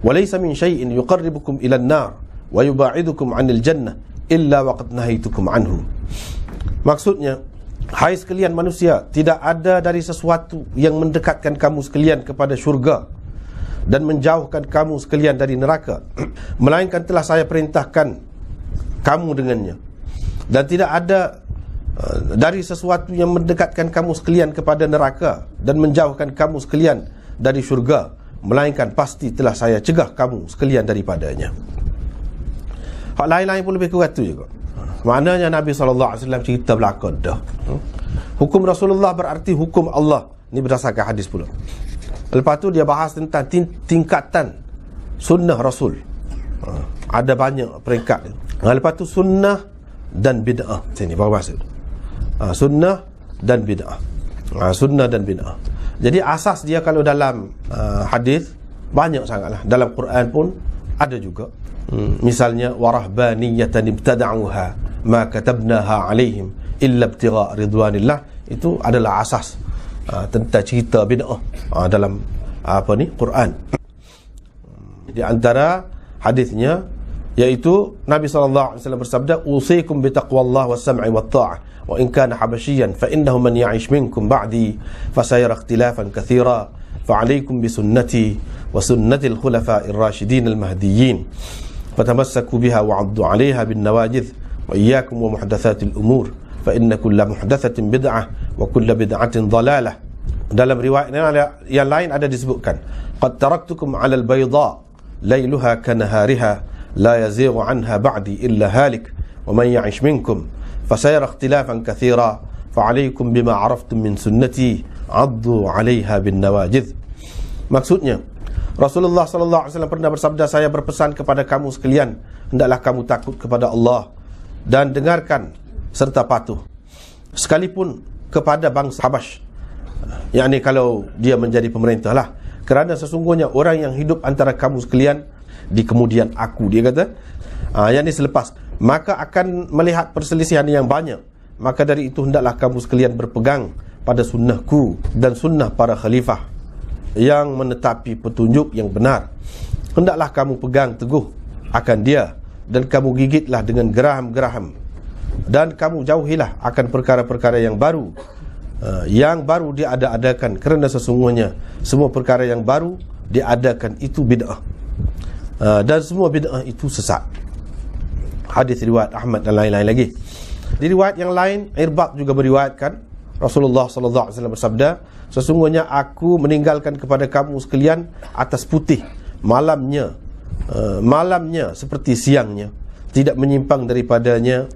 [SPEAKER 2] wa laisa min syai'in yuqarribukum ilan nar wa yuba'idukum 'anil jannah illa waqad nahaitukum anhu. Maksudnya, hai sekalian manusia, tidak ada dari sesuatu yang mendekatkan kamu sekalian kepada syurga dan menjauhkan kamu sekalian dari neraka, melainkan telah saya perintahkan kamu dengannya. Dan tidak ada dari sesuatu yang mendekatkan kamu sekalian kepada neraka dan menjauhkan kamu sekalian dari syurga, melainkan pasti telah saya cegah kamu sekalian daripadanya. Hak lain-lain pun lebih kuat tu juga. Maknanya Nabi SAW cerita belakang dah. Hukum Rasulullah berarti hukum Allah. Ini berdasarkan hadis pula. Lepas tu dia bahas tentang tingkatan sunnah Rasul. Ada banyak peringkat. Lepas tu sunnah dan bid'ah. Sini baru bahasa tu. Sunnah dan bid'ah. Sunnah dan bid'ah. Jadi asas dia kalau dalam hadis banyak sangatlah. Dalam Quran pun ada juga. Misalnya warahbaniyatan ibtada'uha ma katabnaha alaihim illa ibtigha' ridwanillah. Itu adalah asas tentang cerita bid'ah dalam Quran. Di antara hadisnya yaitu Nabi SAW bersabda, usikum bitaqwallah was-sam'i wat-ta'ah wa in kana habasyian fa innahu man ya'ish minkum ba'di fasayara ikhtilafan katsira fa 'alaykum bi sunnati wa sunnati al-khulafa'ir rasyidin al-mahdiyyin fatamassaku biha wa 'addu 'alayha bin nawajidh wa iyyakum wa muhdatsatil umur fa inna kulla muhdatsatin bid'ah wa kulla bid'atin dhalalah. Dalam riwayat yang lain ada disebutkan, qad taraktukum 'ala al-bayda lailuha kanahariha la yazighu 'anha ba'di illa halik wa man ya'ish minkum fasayara ikhtilafan katsira fa'alaykum bima 'araftum min sunnati 'addu 'alayha bin nawajidh. Maksudnya, Rasulullah sallallahu alaihi wasallam pernah bersabda, saya berpesan kepada kamu sekalian, hendaklah kamu takut kepada Allah dan dengarkan serta patuh, sekalipun kepada bangsa Habash, yakni kalau dia menjadi pemerintah lah, kerana sesungguhnya orang yang hidup antara kamu sekalian di kemudian aku, dia kata, yakni selepas, maka akan melihat perselisihan yang banyak. Maka dari itu hendaklah kamu sekalian berpegang pada sunnahku dan sunnah para khalifah yang menetapi petunjuk yang benar. Hendaklah kamu pegang teguh akan dia, dan kamu gigitlah dengan geraham-geraham, dan kamu jauhilah akan perkara-perkara yang baru diada-adakan, kerana sesungguhnya semua perkara yang baru diadakan itu bid'ah, dan semua bid'ah itu sesat. Hadis riwayat Ahmad dan lain-lain lagi. Di riwayat yang lain, Irbad juga meriwayatkan, Rasulullah sallallahu alaihi wasallam bersabda, sesungguhnya aku meninggalkan kepada kamu sekalian atas putih, malamnya seperti siangnya, tidak menyimpang daripadanya,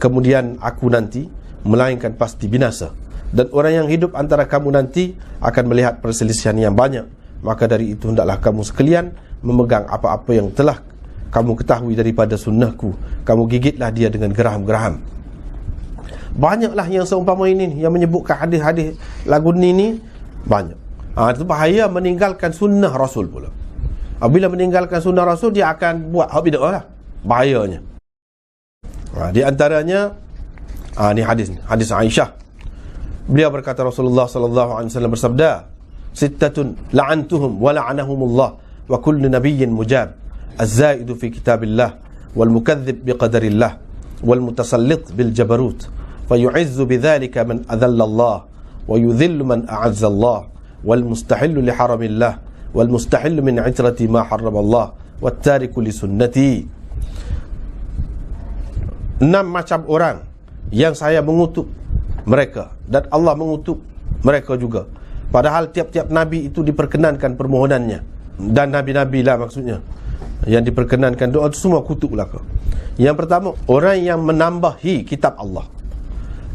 [SPEAKER 2] kemudian aku nanti melainkan pasti binasa, dan orang yang hidup antara kamu nanti akan melihat perselisihan yang banyak. Maka dari itu hendaklah kamu sekalian memegang apa-apa yang telah kamu ketahui daripada sunnahku, kamu gigitlah dia dengan geraham-geraham. Banyaklah yang seumpama ini yang menyebutkan hadis-hadis lagu ni banyak. Itu bahaya meninggalkan sunnah Rasul pula. Bila meninggalkan sunnah Rasul, dia akan buat hak bid'ah lah. Bahayanya. Di antaranya ni hadis Aisyah. Beliau berkata, Rasulullah sallallahu alaihi wasallam bersabda, sittatun la'antuhum wa la'anahumullah wa kullu nabiyyin mujab, az-zaidu fi kitabillah wal mukadzdzib biqadarillah wal mutasallit bil jabarut fayu'izzu bidzalika man adalla Allah wa yudhillu man a'azza Allah wal mustahillu li haramillah wal mustahillu min 'itrati ma harrama Allah wat tariku li sunnati. 6 macam orang yang saya mengutuk mereka dan Allah mengutuk mereka juga, padahal tiap-tiap nabi itu diperkenankan permohonannya, dan nabi-nabi lah maksudnya yang diperkenankan doa itu semua kutuk belaka. Yang pertama, orang yang menambahi kitab Allah,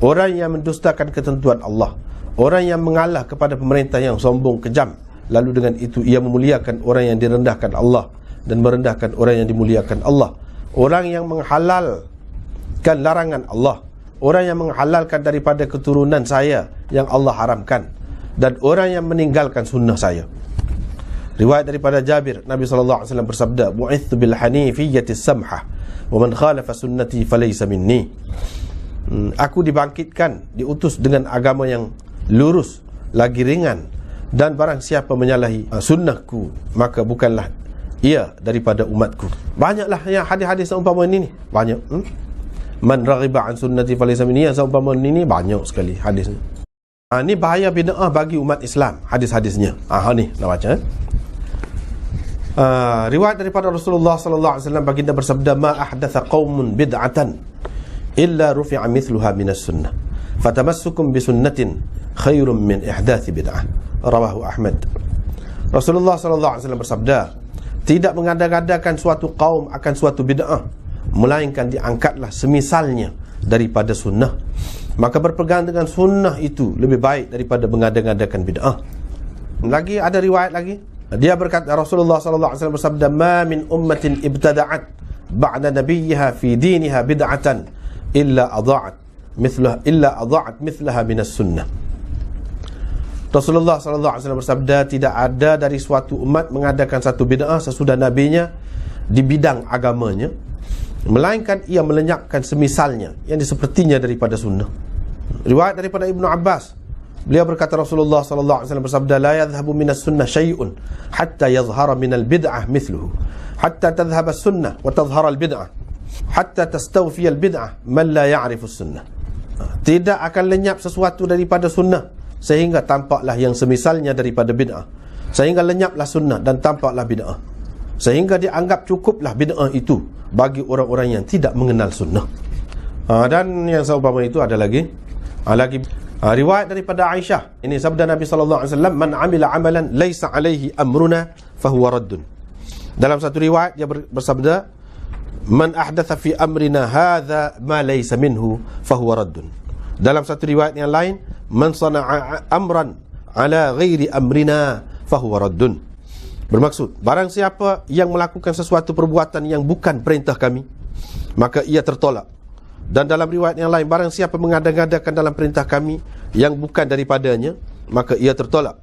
[SPEAKER 2] orang yang mendustakan ketentuan Allah, orang yang mengalah kepada pemerintah yang sombong kejam, lalu dengan itu ia memuliakan orang yang direndahkan Allah dan merendahkan orang yang dimuliakan Allah, orang yang menghalalkan larangan Allah, orang yang menghalalkan daripada keturunan saya yang Allah haramkan, dan orang yang meninggalkan sunnah saya. Riwayat daripada Jabir, Nabi sallallahu alaihi wasallam bersabda, bu'ithu bil hanifiyyati samhah wa man khalafa sunnati falaysa minni. Aku dibangkitkan, diutus dengan agama yang lurus lagi ringan, dan barang siapa menyalahi sunnahku, maka bukanlah ia daripada umatku. Banyaklah yang hadis-hadis seumpama ini, banyak. Man raghiba an sunnati falaysa minni, yang seumpama ini banyak sekali hadisnya. Ini bahaya bid'ah bagi umat Islam, hadis-hadisnya. Ni nak baca. Riwayat daripada Rasulullah sallallahu alaihi wasallam, baginda bersabda, ma ahdatha qaumun bid'atan illa rufi'a mithluha minas sunnah fatamassukum bi sunnatin khairum min ihdathi bid'ah. Rawahu Ahmad. Rasulullah sallallahu alaihi wasallam bersabda, tidak mengada-gadakan suatu kaum akan suatu bid'ah, melainkan diangkatlah semisalnya daripada sunnah, maka berpegang dengan sunnah itu lebih baik daripada mengada-gadakan bid'ah. Lagi ada riwayat lagi, dia berkata, Rasulullah sallallahu alaihi wasallam bersabda, ma min ummatin ibtada'at ba'da nabiyha fi diniha bid'atan illa adha'at mithlaha minas sunnah. Rasulullah sallallahu alaihi wasallam bersabda, tidak ada dari suatu umat mengadakan satu bid'ah sesudah nabinya di bidang agamanya, melainkan ia melenyapkan semisalnya yang sepertinya daripada sunnah. Riwayat daripada Ibnu Abbas, beliau berkata, Rasulullah sallallahu alaihi wasallam bersabda, la yadhhabu minas sunnah syai'un hatta yadhhara minal bid'ah mithluhu hatta tadhhaba as-sunnah wa tadhhara al-bid'ah hatta tastawfi al-bid'ah man la ya'rifu as-sunnah. Tidak akan lenyap sesuatu daripada sunnah sehingga tampaklah yang semisalnya daripada bid'ah, sehingga lenyaplah sunnah dan tampaklah bid'ah, sehingga dianggap cukuplah bid'ah itu bagi orang-orang yang tidak mengenal sunnah. Dan yang seumpama itu ada lagi riwayat daripada Aisyah. Ini sabda Nabi sallallahu alaihi wasallam, "Man 'amila 'amalan laisa 'alaihi amruna fahuwa raddun." Dalam satu riwayat dia bersabda, "Man ahdatha fi amrina hadza ma laisa minhu fahuwa raddun." Dalam satu riwayat yang lain, "Man sana'a amran 'ala ghairi amrina fahuwa raddun." Bermaksud, barang siapa yang melakukan sesuatu perbuatan yang bukan perintah kami, maka ia tertolak. Dan dalam riwayat yang lain, barang siapa mengada-ngadakan dalam perintah kami yang bukan daripadanya, maka ia tertolak.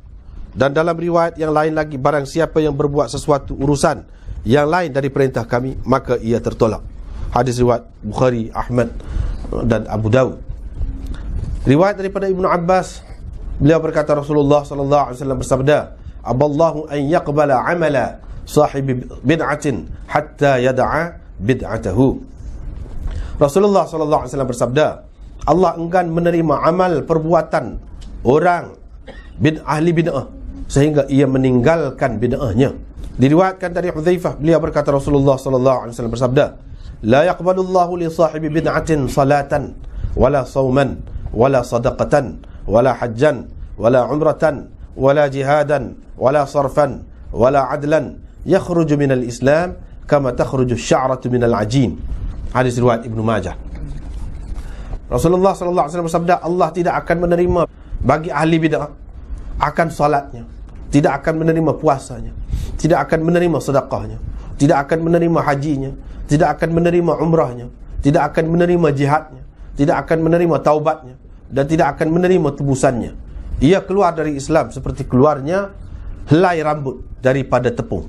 [SPEAKER 2] Dan dalam riwayat yang lain lagi, barang siapa yang berbuat sesuatu urusan yang lain dari perintah kami, maka ia tertolak. Hadis riwayat Bukhari, Ahmad dan Abu Dawud. Riwayat daripada Ibnu Abbas, beliau berkata Rasulullah sallallahu alaihi wasallam bersabda, "Aballahu an yaqbala 'amala sahibi bid'atin hatta yada'a bid'atahu." Rasulullah sallallahu alaihi wasallam bersabda, Allah enggan menerima amal perbuatan orang ahli bid'ah sehingga ia meninggalkan bid'ahnya. Diriwayatkan dari Hudzaifah, beliau berkata Rasulullah sallallahu alaihi wasallam bersabda, "La yaqbalullahu li sahibi bid'atin salatan wala sauman wala sadaqatan wala hajjan wala umratan wala jihadan wala sarfan wala adlan yakhruju minal Islam kama takhruju asy-sya'ratu minal 'ajin." Hadis riwayat Ibnu Majah. Rasulullah sallallahu alaihi wasallam bersabda, Allah tidak akan menerima bagi ahli bid'ah akan salatnya, tidak akan menerima puasanya, tidak akan menerima sedekahnya, tidak akan menerima hajinya, tidak akan menerima umrahnya, tidak akan menerima jihadnya, tidak akan menerima taubatnya, dan tidak akan menerima tebusannya. Ia keluar dari Islam seperti keluarnya helai rambut daripada tepung.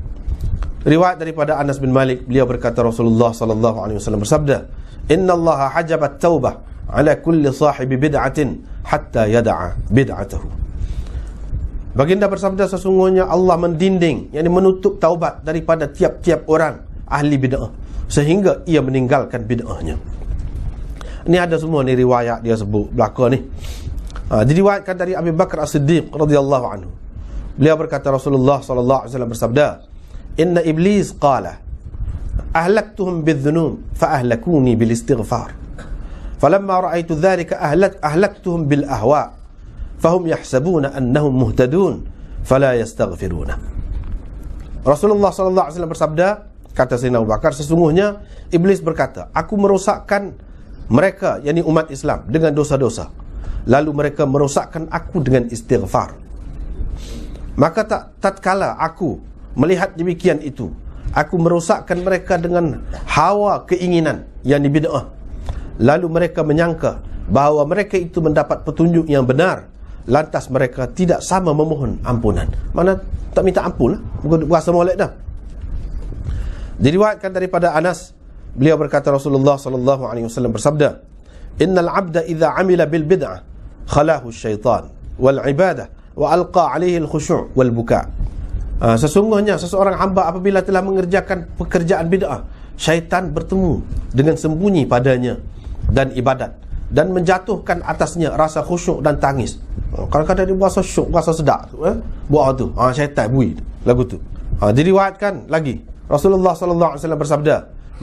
[SPEAKER 2] Riwayat daripada Anas bin Malik, beliau berkata Rasulullah sallallahu alaihi wasallam bersabda, "Innallaha hajabat taubah ala kulli sahibi bid'atin hatta yada'a bid'atahu." Baginda bersabda, sesungguhnya Allah mendinding, yakni menutup taubat daripada tiap-tiap orang ahli bid'ah sehingga ia meninggalkan bid'ahnya. Ini ada semua ni riwayat dia sebut belaka ni. Diriwayatkan dari Abu Bakar As-Siddiq radhiyallahu anhu. Beliau berkata Rasulullah sallallahu alaihi wasallam bersabda, "Inna iblis qala ahlaktuhum bidh-dhunub fa ahlakuni bil istighfar. Falamma ra'aytu dhalika ahlaktuhum bil ahwa fahum yahsabuna annahum muhtadun fala yastaghfiruna." Rasulullah sallallahu alaihi wasallam bersabda, kata Sayyidina Abu Bakar, sesungguhnya iblis berkata, aku merosakkan mereka, yakni umat Islam, dengan dosa-dosa, lalu mereka merosakkan aku dengan istighfar. Maka tatkala aku melihat demikian itu, aku merosakkan mereka dengan hawa keinginan, yakni bid'ah. Lalu mereka menyangka bahawa mereka itu mendapat petunjuk yang benar, lantas mereka tidak sama memohon ampunan. Mana tak minta ampun lah, bukan berasa molek dah. Diriwayatkan daripada Anas, beliau berkata Rasulullah sallallahu alaihi wasallam bersabda, "Innal 'abda idza 'amila bil bid'ah khalahu asy-syaitan wal 'ibadah wa alqa 'alaihi al-khusyu' wal buka." Sesungguhnya seseorang hamba apabila telah mengerjakan pekerjaan bid'ah, syaitan bertemu dengan sembunyi padanya dan ibadat, dan menjatuhkan atasnya rasa khusyuk dan tangis. Kadang-kadang dia berasa syuk, berasa sedap buat tu, syaitan bui lagu tu. Diriwayatkan lagi Rasulullah sallallahu alaihi wasallam bersabda,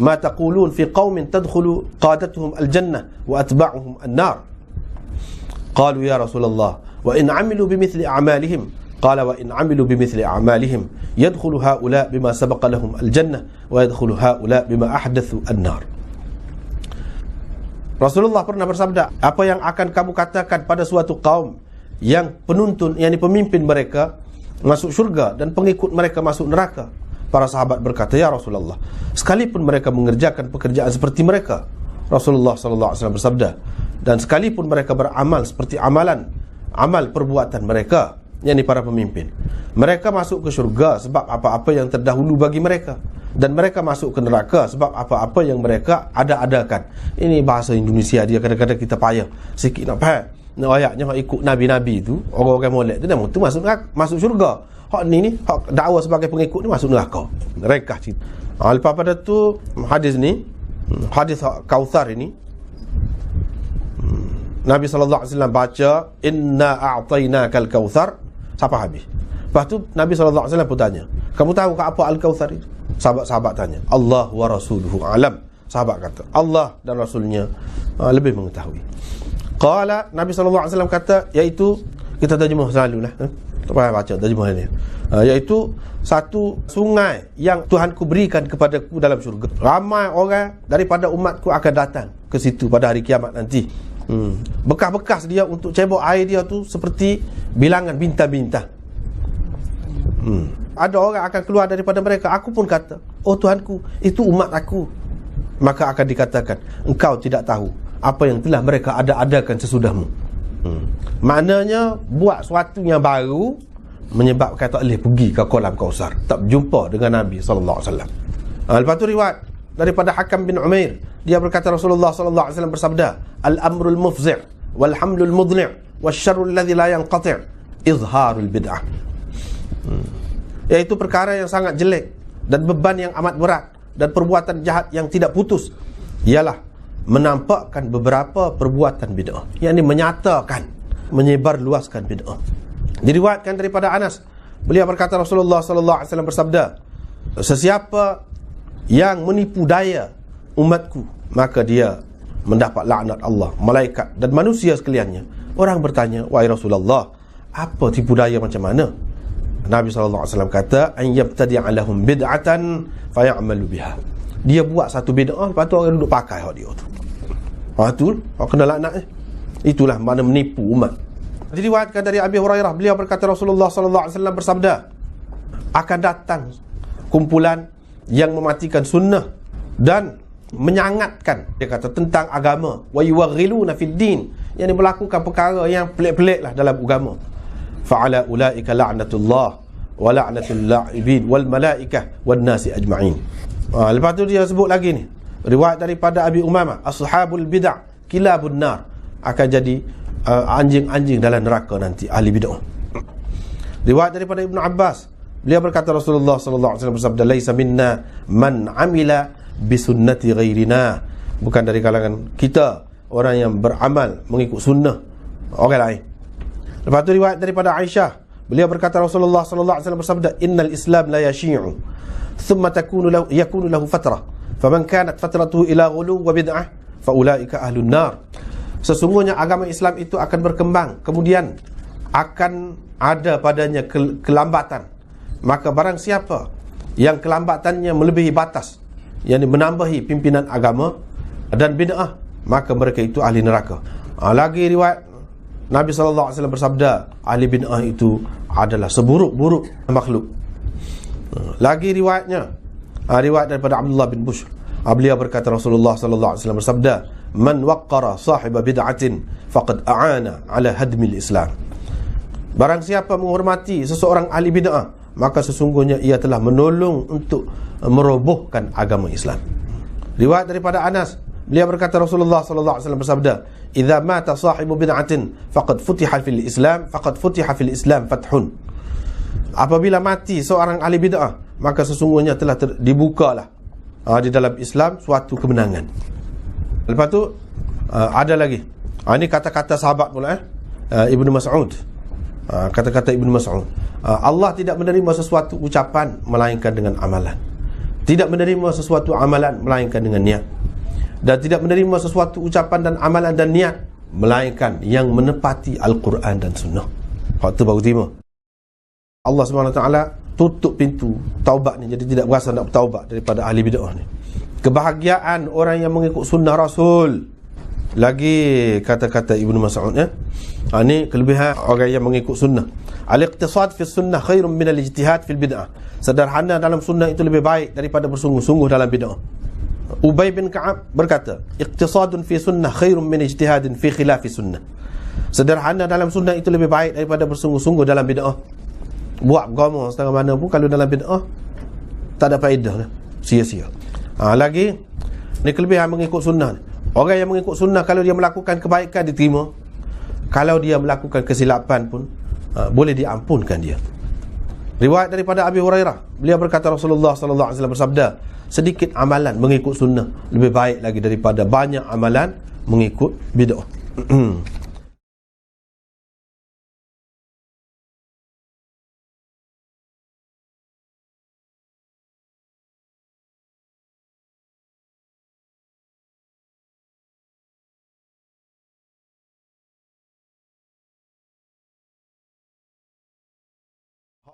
[SPEAKER 2] "Ma taqulun fi qaumin tadkhulu qadatuhum al-jannah wa atba'uhum an-nar?" Qalu ya Rasulullah, "Wa in 'amilu bimithli a'malihim." Qala, "Wa in 'amilu bimithli a'malihim yadkhulu haula bima sabaqa lahum al-jannah wa yadkhulu haula bima ahdathu an-nar." Rasulullah pernah bersabda, apa yang akan kamu katakan pada suatu kaum yang penuntun, yakni pemimpin mereka masuk syurga dan pengikut mereka masuk neraka? Para sahabat berkata, ya Rasulullah, sekalipun mereka mengerjakan pekerjaan seperti mereka. Rasulullah sallallahu alaihi wasallam bersabda, dan sekalipun mereka beramal seperti amal perbuatan mereka, yakni para pemimpin, mereka masuk ke syurga sebab apa-apa yang terdahulu bagi mereka, dan mereka masuk ke neraka sebab apa-apa yang mereka ada-adakan. Ini bahasa Indonesia dia, kadang-kadang kita payah sikit nak faham. Nak ayatnya hak ikut nabi-nabi tu, orang-orang molek tu, tu masuk syurga. Hak ni hak dakwah sebagai pengikut ni masuk neraka. Rekah cerita. Lepas pada tu hadis ni, hadis Kautsar ini, Nabi sallallahu alaihi wasallam baca, "Inna a'tainakal kautsar" sampai habis. Lepas tu Nabi sallallahu alaihi wasallam pun tanya, "Kamu tahu ke apa Al-Kautsar itu?" Sahabat-sahabat tanya. "Allah wa rasuluhu alam." Sahabat kata, Allah dan Rasulnya lebih mengetahui. Qala Nabi SAW kata, iaitu kita terjemah selalulah, tak payah baca terjemah ini, iaitu satu sungai yang Tuhanku berikan kepadaku dalam syurga. Ramai orang daripada umatku akan datang ke situ pada hari kiamat nanti. Bekas-bekas dia untuk cebok air dia tu seperti bilangan bintang-bintang. Ada orang akan keluar daripada mereka. Aku pun kata, oh Tuhanku, itu umat aku. Maka akan dikatakan, engkau tidak tahu apa yang telah mereka ada-adakan sesudahmu. Maknanya buat sesuatu yang baru menyebabkan tak boleh pergi ke kolam Kausar, tak berjumpa dengan Nabi SAW. Lepas tu riwayat daripada Hakam bin Umair, dia berkata Rasulullah SAW bersabda, al-amrul mufzi' wal hamlul mudni' wasyarrul ladzi la yanqati' izharul bid'ah. Iaitu perkara yang sangat jelek dan beban yang amat berat dan perbuatan jahat yang tidak putus ialah menampakkan beberapa perbuatan bid'ah, yakni menyatakan, menyebar luaskan bid'ah. Diriwayatkan daripada Anas, beliau berkata Rasulullah SAW bersabda, sesiapa yang menipu daya umatku, maka dia mendapat laknat Allah, malaikat dan manusia sekaliannya. Orang bertanya, wahai Rasulullah, apa tipu daya macam mana? Nabi SAW kata, an yabtadi'a lahum bid'atan fayamalu biha. Dia buat satu bid'ah, lepas tu orang duduk pakai hak dia tu. Tu orang kena laknat. Itulah makna menipu umat. Diriwayatkan dari Abi Hurairah, beliau berkata Rasulullah SAW bersabda, akan datang kumpulan yang mematikan sunnah dan menyangatkan, dia kata, tentang agama, wa yuwaghiluna fid din, yang melakukan perkara yang pelik-pelik lah dalam agama. Fa'ala ulaika la'natullah wa la'natul la'ibin wal malaikah wan nasi ajma'in. Lepas tu dia sebut lagi ni, riwayat daripada Abi Umamah, ashabul bid'ah kilabun nar, akan jadi anjing-anjing dalam neraka nanti, ahli bid'ah. Riwayat daripada Ibnu Abbas, beliau berkata Rasulullah SAW bersabda, laisa minna man amila bisunnati ghairina, bukan dari kalangan kita orang yang beramal mengikut sunnah orang lain. Lepas tu riwayat daripada Aisyah, beliau berkata Rasulullah SAW bersabda, innal islam la yashi'u thumma yakunu lahu fatrah, faman kanat fatratuhu ila ghulu wa bid'ah fa ulaika ahlun nar. Sesungguhnya agama Islam itu akan berkembang, kemudian akan ada padanya kelambatan. Maka barang siapa yang kelambatannya melebihi batas, yakni menambahi pimpinan agama dan bid'ah, maka mereka itu ahli neraka. Lagi riwayat Nabi SAW bersabda, ahli bid'ah itu adalah seburuk-buruk makhluk. Lagi riwayatnya, riwayat daripada Abdullah bin Bushr, beliau berkata Rasulullah SAW bersabda, man waqqara sahiba bid'atin faqad a'ana ala hadmil Islam. Barang siapa menghormati seseorang ahli bid'ah, maka sesungguhnya ia telah menolong untuk merobohkan agama Islam. Riwayat daripada Anas, beliau berkata Rasulullah SAW bersabda, idza mata sahibu bid'atin faqad futiha fil Islam, faqad futiha fil Islam fathun. Apabila mati seorang ahli bid'ah, maka sesungguhnya telah dibukalah di dalam Islam suatu kemenangan. Lepas tu ada lagi, ini kata-kata sahabat pula, Ibnu Mas'ud. Kata-kata Ibnu Mas'ud, Allah tidak menerima sesuatu ucapan melainkan dengan amalan, tidak menerima sesuatu amalan melainkan dengan niat, dan tidak menerima sesuatu ucapan dan amalan dan niat melainkan yang menepati Al-Quran dan Sunnah. Waktu baru terima. Allah SWT tutup pintu taubat ni, jadi tidak berasa nak bertaubat daripada ahli bid'ah ni. Kebahagiaan orang yang mengikut sunnah Rasul. Lagi kata-kata Ibnu Mas'ud, ini kelebihan orang yang mengikut sunnah. Al-iqtisad fi sunnah khairun min al-ijtihad fil bid'ah. Sederhana dalam sunnah itu lebih baik daripada bersungguh-sungguh dalam bid'ah. Ubay bin Ka'ab berkata, iqtisadun fi sunnah khairun min ijtihadin fi khilafi sunnah. Sederhana dalam sunnah itu lebih baik daripada bersungguh-sungguh dalam bid'ah. Buat agama setengah mana pun kalau dalam bid'ah tak ada faedah, sia-sia. Lagi ni kelebihan mengikut sunnah. Orang yang mengikut sunnah, kalau dia melakukan kebaikan diterima, kalau dia melakukan kesilapan pun boleh diampunkan dia. Riwayat daripada Abi Hurairah, beliau berkata Rasulullah SAW bersabda, sedikit amalan mengikut sunnah lebih baik lagi daripada banyak amalan mengikut bid'ah.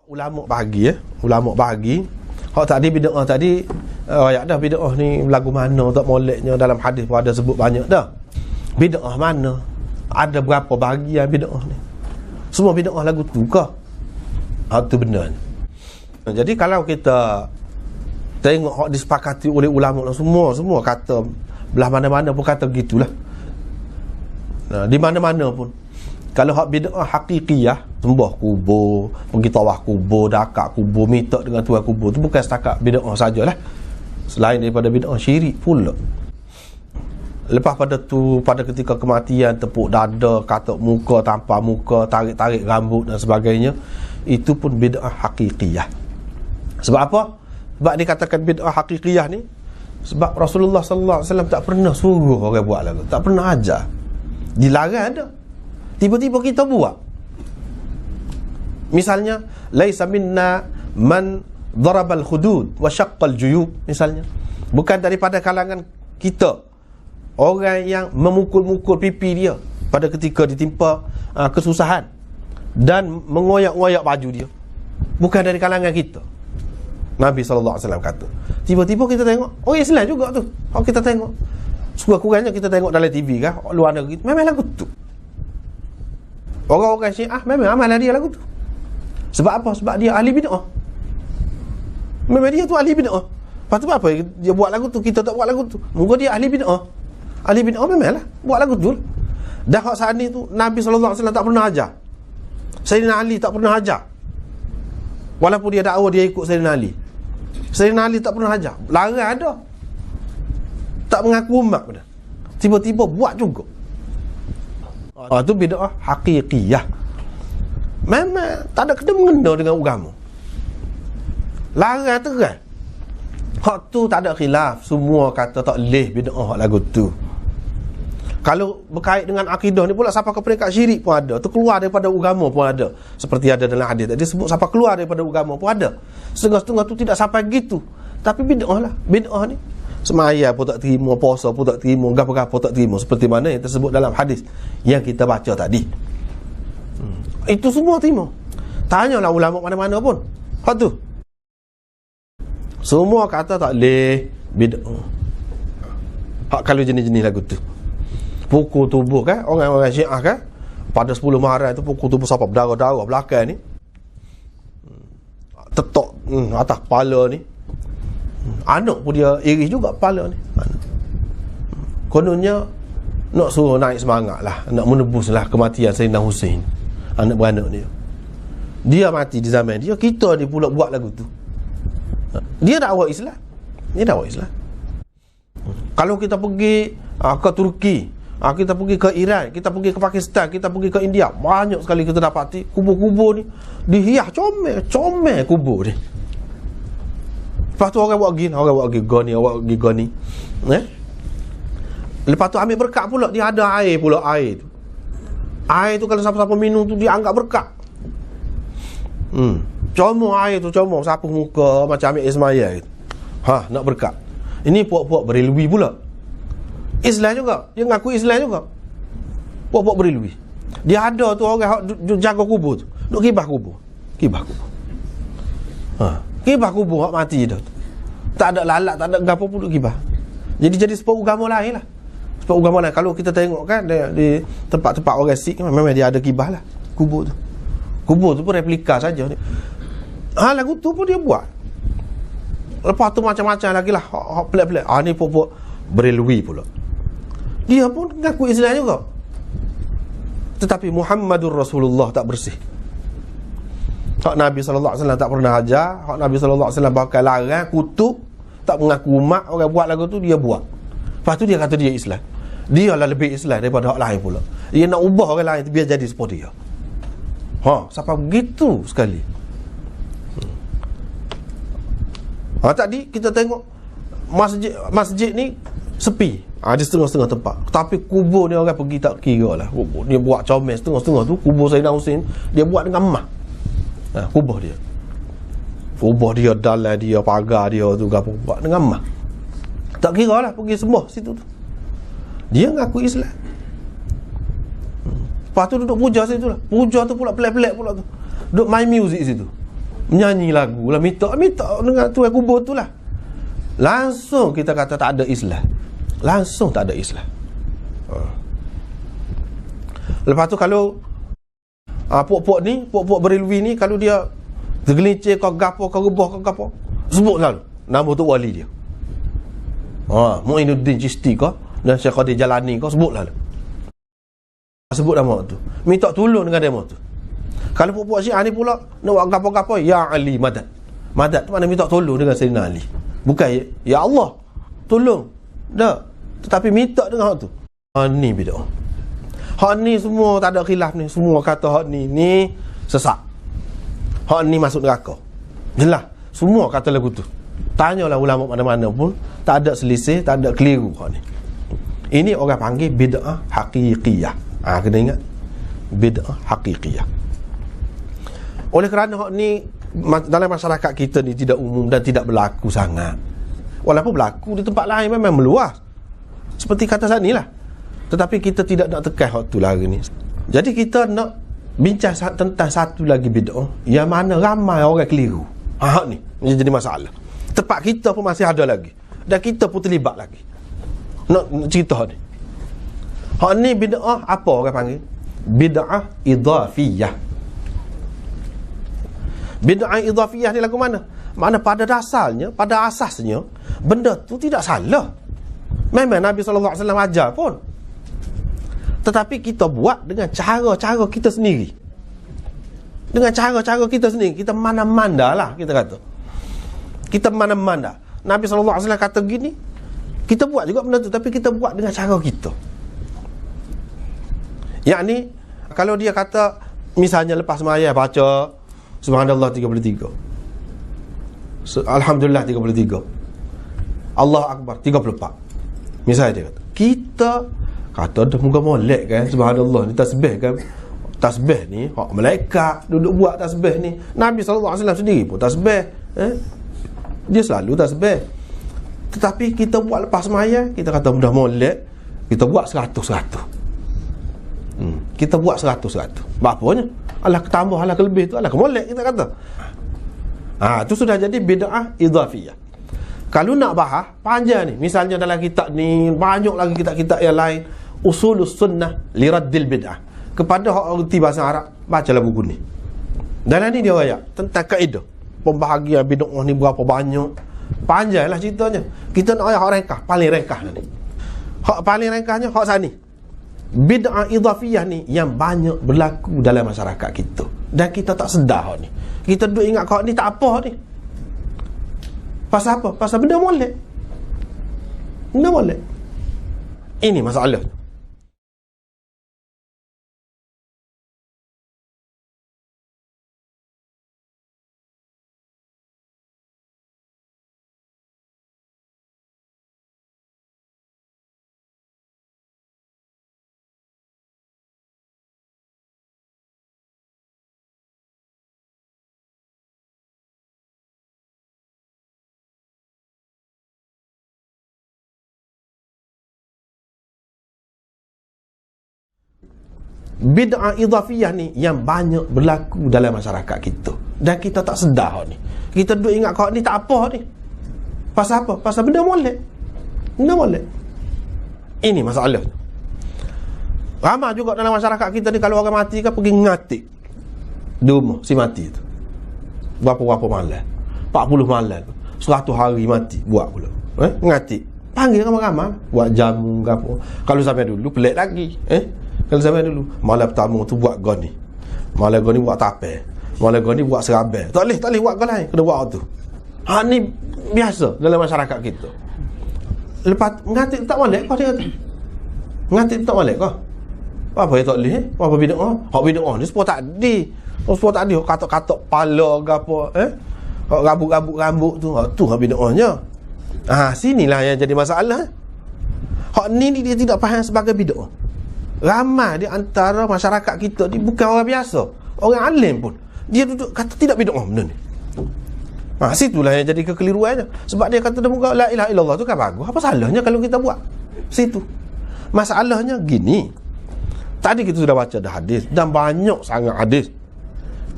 [SPEAKER 2] Ulama bahagi ulama bahagi hak tadi bid'ah tadi ayat dah bid'ah ni lagu mana tak moleknya dalam hadis pun ada sebut banyak dah. Bid'ah mana? Ada berapa bahagian bid'ah ni? Semua bid'ah lagu tu ke? Tu benar. Jadi kalau kita tengok hak disepakati oleh ulama semua kata belah mana-mana pun kata gitulah. Di mana-mana pun kalau hak bid'ah hakikiyah, sembah kubur, pergi tawaf kubur, dakak kubur, minta dengan tuan kubur, tu bukan setakat bid'ah sajalah. Selain daripada bid'ah syirik pula. Lepas pada tu, pada ketika kematian, tepuk dada, katuk muka, tampar muka, tarik-tarik rambut dan sebagainya, itu pun bid'ah hakikiyah. Sebab apa? Sebab dikatakan bid'ah hakikiyah ni sebab Rasulullah sallallahu alaihi wasallam tak pernah suruh orang buat lagu, tak pernah ajar. Dilarang ada. Tiba-tiba kita buat. Misalnya, laisa minna man darabal khudud wa syaqqal juyub, misalnya. Bukan daripada kalangan kita orang yang memukul-mukul pipi dia pada ketika ditimpa kesusahan dan mengoyak-ngoyak baju dia. Bukan dari kalangan kita. Nabi SAW kata. Tiba-tiba kita tengok, oh Islam juga tu. Kalau kita tengok, sekurang-kurangnya kita tengok dalam TV kan, luar negeri, memang lagu tu. Orang-orang Syiah memang amalan dia lagu tu. Sebab apa? Sebab dia ahli bid'ah. Memang dia tu ahli bid'ah. Lepas tu apa dia buat lagu tu, kita tak buat lagu tu? Moga dia ahli bid'ah. Ahli bid'ah memanglah buat lagu tu. Dah hak saat ni tu Nabi SAW tak pernah ajar. Sayyidina Ali tak pernah ajar. Walaupun dia dakwa dia ikut Sayyidina Ali. Sayyidina Ali tak pernah ajar. Larang ada. Tak mengaku umat pada. Tiba-tiba buat juga. Itu bid'ah hakikiyah. Memang tak ada kena-mengena dengan agama. Larang terang. Hak tu tak ada khilaf. Semua kata tak leh bid'ah lagu tu. Kalau berkait dengan akidah ni pula, sampai ke peringkat syirik pun ada. Tu keluar daripada agama pun ada. Seperti ada dalam hadis tadi sebut, sampai keluar daripada agama pun ada. Setengah-setengah tu tidak sampai gitu. Tapi bid'ah lah. Bid'ah ni semaya pun tak terima, puasa pun tak terima, gapo-gapo tak terima, seperti mana yang tersebut dalam hadis yang kita baca tadi. Itu semua terima. Tanyalah ulama mana-mana pun. Hak tu. Semua kata tak leh bid'ah. Hak kalau jenis-jenis lagu tu. Pukul tubuh kan, orang-orang Syiah kan, pada 10 Muharram tu pukul tubuh sampai berdarah-darah belakang ni. Tetok atas kepala ni. Anak pun dia iris juga kepala ni. Kononnya nak suruh naik semangat lah, nak menebuslah kematian Sayyidina Hussein, anak beranak dia. Dia mati di zaman dia, kita ni pula buat lagu tu. Dia dakwa Islam. Dia dakwa Islam. Kalau kita pergi ke Turki, kita pergi ke Iran, kita pergi ke Pakistan, kita pergi ke India, banyak sekali kita dapati kubur-kubur ni dihias comel kubur ni. Lepas tu orang buat gini, orang buat gini. Lepas tu ambil berkat pula, dia ada air pula, air tu. Air tu kalau siapa-siapa minum tu dia anggap berkat. Comel air tu, comel sapuh muka macam ambil ismaya gitu. Nak berkat. Ini puak-puak berilwi pula. Islam juga, dia ngaku Islam juga. Puak-puak berilwi. Dia ada tu orang jaga kubur tu, duk kibah kubur. Kibah kubur hak mati dah. Tak ada lalat, tak ada gapo pun duk kibah. Jadi sebab agama lain lah. Sebab agama lain. Kalau kita tengok kan di tempat-tempat orang Sikh memang dia ada kibah lah kubur tu. Kubur tu pun replika saja ni. Lagu tu pun dia buat. Lepas tu macam-macam lagi lah, hak pelik-pelik. Ni puak-puak berilwi pula. Dia pun ngaku Islam juga. Tetapi Muhammadur Rasulullah tak bersih. Hak Nabi SAW tak pernah ajar, hak Nabi SAW bakal larang, kutuk, tak mengaku umat, orang buat lagu tu dia buat. Lepas tu dia kata dia Islam. Dia lah lebih Islam daripada hak lain pula. Dia nak ubah orang lain tu biar jadi seperti dia. Sampai begitu sekali. Tadi kita tengok masjid ni sepi. Ada setengah-setengah tempat. Tapi kubur ni orang pergi tak kira lah. Dia buat comel setengah-setengah tu. Kubur Sayyidina Hussein dia buat dengan emas. Kubur dia, dalam dia, pagar dia tu apa buat dengan emas. Tak kira lah pergi sembah situ tu. Dia ngaku Islam. Lepas tu duduk puja situ lah. Puja tu pula pelik-pelik pula tu. Duduk main music situ. menyanyi lagu lah, minta dengan tuan kubur tu lah. Langsung kita kata tak ada Islam. Langsung tak ada Islam. Lepas tu kalau puak-puak berilwi ni, kalau dia tergelincir kau gapo, kau rebah kau gapo, sebut lalu nama tu wali dia. Muinuddin Chisti kau dan Syekh Qadir Jalani kau, sebut lalu. Sebut nama tu. Minta tolong dengan demo tu. Kalau puak-puak Syiah ni pula nak buat gapo-gapo, ya Ali madad. Madad tu mana minta tolong dengan Sayyidina Ali. Bukan ya Allah tolong. Tak. Tetapi minta dengan hak tu. Ni bid'ah. Hak ni semua tak ada khilaf ni. Semua kata hak ni sesat. Hak ni masuk neraka. Jelas. Semua kata lagu tu. Tanyalah ulama mana-mana pun, tak ada selisih, tak ada keliru hak ni. Ini orang panggil bid'ah haqiqiyah. Kena ingat. Bid'ah haqiqiyah. Oleh kerana hak ni dalam masyarakat kita ni tidak umum dan tidak berlaku sangat. Walaupun berlaku di tempat lain memang meluas. Seperti kata sana lah. Tetapi kita tidak nak tekan hak tu lah hari ni. Jadi kita nak bincang tentang satu lagi bid'ah yang mana ramai orang keliru. Hak ni jadi masalah. Tempat kita pun masih ada lagi. Dan kita pun terlibat lagi. Nak cerita ni. Hak ni bid'ah apa orang panggil? Bid'ah idhafiyah. Bid'ah idhafiyah ni lagu mana? Mana pada dasarnya, pada asasnya benda tu tidak salah. Memang Nabi SAW ajar pun. Tetapi kita buat dengan cara-cara kita sendiri. Dengan cara-cara kita sendiri. Kita mana-manda lah, kita kata. Kita mana-manda. Nabi SAW kata gini, kita buat juga benda tu, tapi kita buat dengan cara kita. Yakni kalau dia kata misalnya lepas sembahyang baca Subhanallah 33, Alhamdulillah 33, Allah Akbar 34, misalnya dia kata, kita kata dah muka molek kan, Subhanallah ni tasbih kan. Tasbih ni hak malaikat duduk buat tasbih ni. Nabi SAW sendiri pun tasbih, dia selalu tasbih. Tetapi kita buat lepas sembahyang, kita kata dah molek, kita buat 100%. Kita buat 100%. Bapanya alah ketambah, alah kelebih tu, alah kemolek kita kata. Tu sudah jadi bid'ah idhafiyah. Kalau nak bahas panjang ni, misalnya dalam kitab ni banyak lagi kitab-kitab yang lain, Usulus Sunnah li Raddil Bid'ah. Kepada orang reti bahasa Arab, bacalah buku ni. Dalam ni dia ayat tentang kaedah pembahagian bid'ah ni berapa banyak. Panjanglah ceritanya. Kita nak ayat hak ringkas, paling ringkas ni. Hak paling ringkasnya hak sani. Bid'ah idhafiyah ni yang banyak berlaku dalam masyarakat kita, dan kita tak sedar ni. Kita duk ingat kau ni tak apa ni. Pasal apa? Pasal benda molek. Benda molek. Ini masalah. Bid'ah idhafiyah ni yang banyak berlaku dalam masyarakat kita, dan kita tak sedar ni. Kita duk ingat kau ni tak apa ni. Pasal apa? Pasal benda molek. Benda molek. Ini masalah. Ramai juga dalam masyarakat kita ni, kalau orang mati kan pergi ngatik di rumah si mati tu. Berapa malam? 40 malam. 100 hari mati buat pula. Ngatik. Panggil ramai-ramai buat jamu ke apa. Kalau sampai dulu pelik lagi. Kalau zaman dulu malam pertama tu buat goni, malam goni buat tapel, malam goni buat serabel. Tak boleh buat goni lain, kena buat tu. Ni biasa dalam masyarakat kita. Lepas ngatik tak molek kau, dia kata ngatik tak molek kau. Apa yang tak boleh? Apa bid'ah? Hak bid'ah ni sepuluh takdi. Sepuluh takdi hak katok-katok pala ke apa, hak rabuk-rabuk rambut tu. Tu hak bid'ahnya. Sinilah yang jadi masalah. Hak ni dia tidak faham sebagai bid'ah. Ramai di antara masyarakat kita ni bukan orang biasa, orang alim pun, dia duduk kata tidak bid'ah benda ni. Situlah yang jadi kekeliruannya. Sebab dia kata muka la ilaha illallah tu kan bagus. Apa salahnya kalau kita buat situ? Masalahnya gini. Tadi kita sudah baca dah hadis, dan banyak sangat hadis.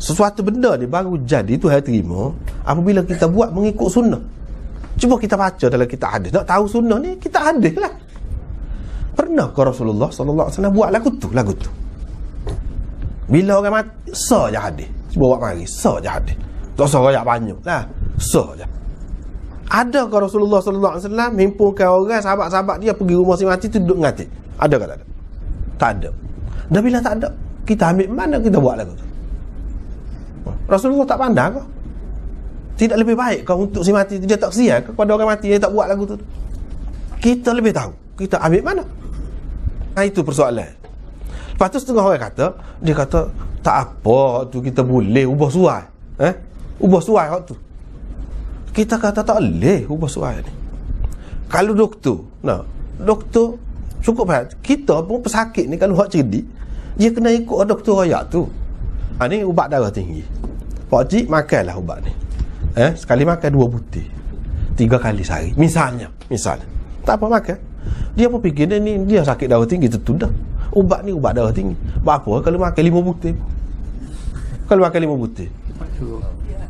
[SPEAKER 2] sesuatu benda ni baru jadi Tuhan terima apabila kita buat mengikut sunnah. Cuba kita baca dalam kitab hadis. Nak tahu sunnah ni, kita hadis lah. Pernah ke Rasulullah SAW buat lagu tu? Bila orang mati, sah je hadis. Cuba buat mari, sah je hadis. Tak usah rayak banyak lah, sah je. Ada ke Rasulullah SAW himpunkan orang, sahabat-sahabat dia pergi rumah si mati tu duduk ngati? Ada ke tak ada? Tak ada. Dan bila tak ada, kita ambil mana kita buat lagu tu? Rasulullah tak pandang ke? Tidak lebih baik kau untuk si mati dia tak kesian kepada orang mati dia tak buat lagu tu? Kita lebih tahu. Kita ambil mana? Itu persoalan. Lepas tu setengah orang kata, dia kata tak apa tu kita boleh ubah suai. Ubah suai hak tu. Kita kata tak boleh ubah suai ni. Kalau doktor, doktor cukup baik. Kita pun pesakit ni kalau hak cerdik, dia kena ikut doktor royak tu. Ni ubat darah tinggi. Pak cik makanlah ubat ni. Sekali makan 2 butir 3 kali sehari misalnya tak apa makan. Dia pun fikir dia sakit darah tinggi tentu dah. Ubat ni ubat darah tinggi. Apa kalau makan 5 butir? Kalau makan 5 butir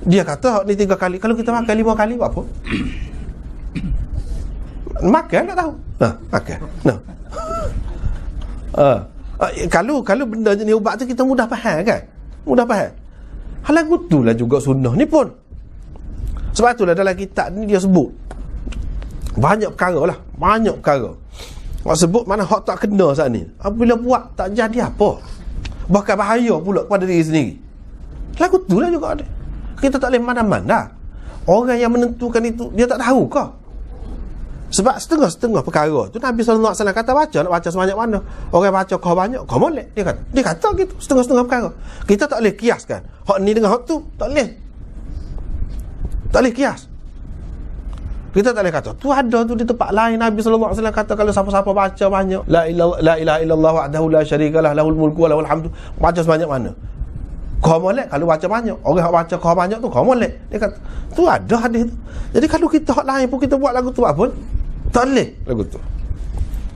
[SPEAKER 2] dia kata ni 3 kali. Kalau kita makan 5 kali buat apa? Makan tak tahu. Makan. Kalau benda jenis ubat tu kita mudah faham kan? Mudah faham. Hal lagu tu lah juga sunnah ni pun. Sebab itulah dalam kitab ni dia sebut banyak perkara lah. Banyak perkara Hak sebut mana hak tak kena saat ni. Apabila buat tak jadi apa, bahkan bahaya pula kepada diri sendiri. Lagu tu lah juga ada. Kita tak boleh mana-mana. Orang yang menentukan itu dia tak tahu ke? Sebab setengah-setengah perkara tu Nabi SAW kata baca, nak baca sebanyak mana. Orang baca kau banyak, kau molek. Dia kata gitu, setengah-setengah perkara. Kita tak boleh kiaskan hak ni dengan hak tu. Tak boleh. Tak boleh kias. Kita tak boleh kata tu ada tu di tempat lain. Nabi SAW kata kalau siapa-siapa baca banyak la ilaha illallah wahdahu la syarikalah lahul mulku wa lahul hamdu, baca sebanyak mana. Kau molek kalau baca banyak. Orang yang baca kau banyak tu kau molek. Dia kata tu ada hadis tu. Jadi kalau kita hak lain pun kita buat lagu tu apa pun tak boleh lagu tu.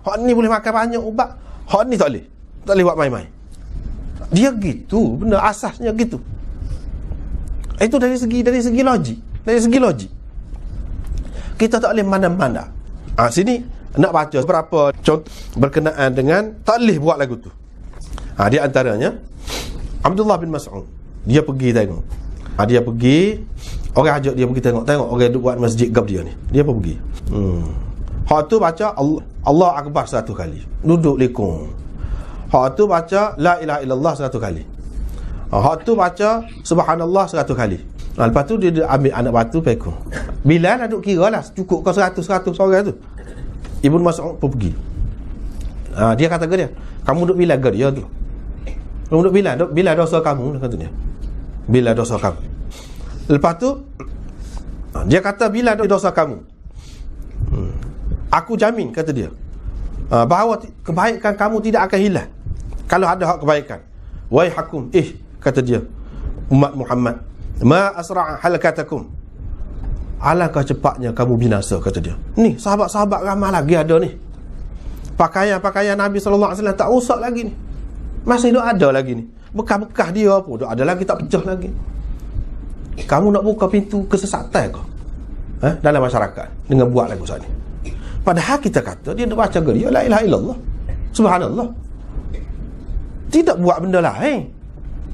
[SPEAKER 2] Hak ni boleh makan banyak ubat, hak ni tak boleh. Tak boleh buat main-main. Dia gitu, benda asasnya gitu. Itu dari segi logik. Dari segi logik kita tak boleh mana-mana. Sini nak baca beberapa contoh berkenaan dengan tak boleh buat lagu tu. Di antaranya Abdullah bin Mas'ud, dia pergi tengok. Dia pergi, orang ajak dia pergi tengok orang duk buat masjid gab dia ni. Dia pun pergi. Hak tu baca Allah Akbar 100 kali. Duduk lekong. Hak tu baca la ilaha illallah 100 kali. Hak tu baca subhanallah 100 kali. Lepas tu dia ambil anak batu pekong. Bilal nak duk kira lah cukup kau 100 orang tu. Ibnu Mas'ud pun pergi. Dia kata ke dia, kamu duk Bilal ke dia tu? Kamu duk Bilal dosa kamu, kata dia. Bilal dosa kamu. Lepas tu dia kata Bilal dosa kamu. Aku jamin, kata dia, bahawa kebaikan kamu tidak akan hilang kalau ada hak kebaikan. Wahai hakum, kata dia, umat Muhammad, ma asra'a halakatakum, alangkah cepatnya kamu binasa, kata dia. Ni sahabat-sahabat ramai lagi ada ni. Pakaian Nabi SAW tak rosak lagi ni. Masih ada lagi ni. Bekas-bekas dia pun ada lagi, tak pecah lagi. Kamu nak buka pintu kesesatan ke dalam masyarakat dengan buat lagu saat ni? Padahal kita kata dia nak baca geria la ilaha illallah, subhanallah, tidak buat benda lain.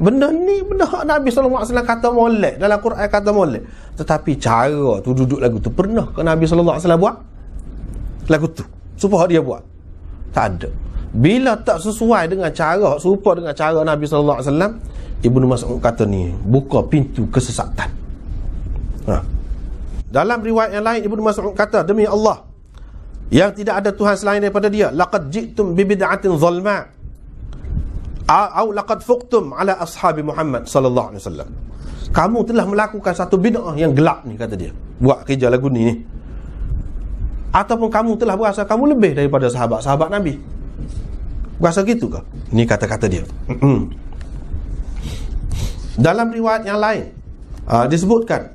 [SPEAKER 2] Benda ni benda hak Nabi SAW kata molek, dalam Quran kata molek. Tetapi cara tu duduk lagu tu, pernah ke Nabi SAW buat lagu tu supaya dia buat? Tak ada. Bila tak sesuai dengan cara, serupa dengan cara Nabi SAW, Ibnu Mas'ud kata ni buka pintu kesesatan. Dalam riwayat yang lain Ibnu Mas'ud kata, demi Allah yang tidak ada Tuhan selain daripada dia, laqad ji'tum bi bid'atin zalma au laqad fuqtum ala ashabi Muhammad sallallahu alaihi wasallam. Kamu telah melakukan satu bid'ah yang gelap ni, kata dia, buat kerja lagu ni. Ataupun kamu telah berasa kamu lebih daripada sahabat-sahabat Nabi. Berasa gitu ke? Ini kata-kata dia. Dalam riwayat yang lain disebutkan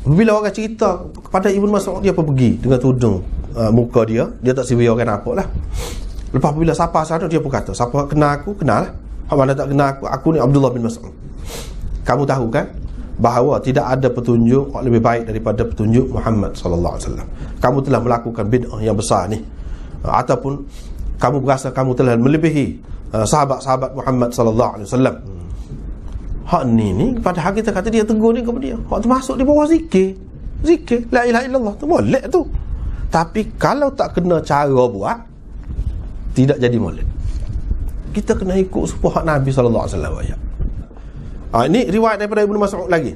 [SPEAKER 2] bila orang cerita kepada Ibnu Mas'ud, dia pun pergi dengan tudung muka dia tak sibuk orang nampak lah. Lepas bila siapa sana, dia pun kata, siapa kenal aku, kenal lah. Hak mana tak kenal aku ni Abdullah bin Mas'ud. Kamu tahu kan bahawa tidak ada petunjuk lebih baik daripada petunjuk Muhammad sallallahu alaihi wasallam. Kamu telah melakukan bid'ah yang besar ni, ataupun kamu berasa kamu telah melebihi sahabat-sahabat Muhammad sallallahu alaihi wasallam. Hak ni padahal kita kata dia tegur ni kepada dia, hak tu masuk di bawah zikir la ilaha illallah tu molek tu. Tapi kalau tak kena cara buat, tidak jadi molek. Kita kena ikut supaya hak Nabi sallallahu alaihi wasallam ayat. Ini riwayat daripada Ibnu Mas'ud lagi.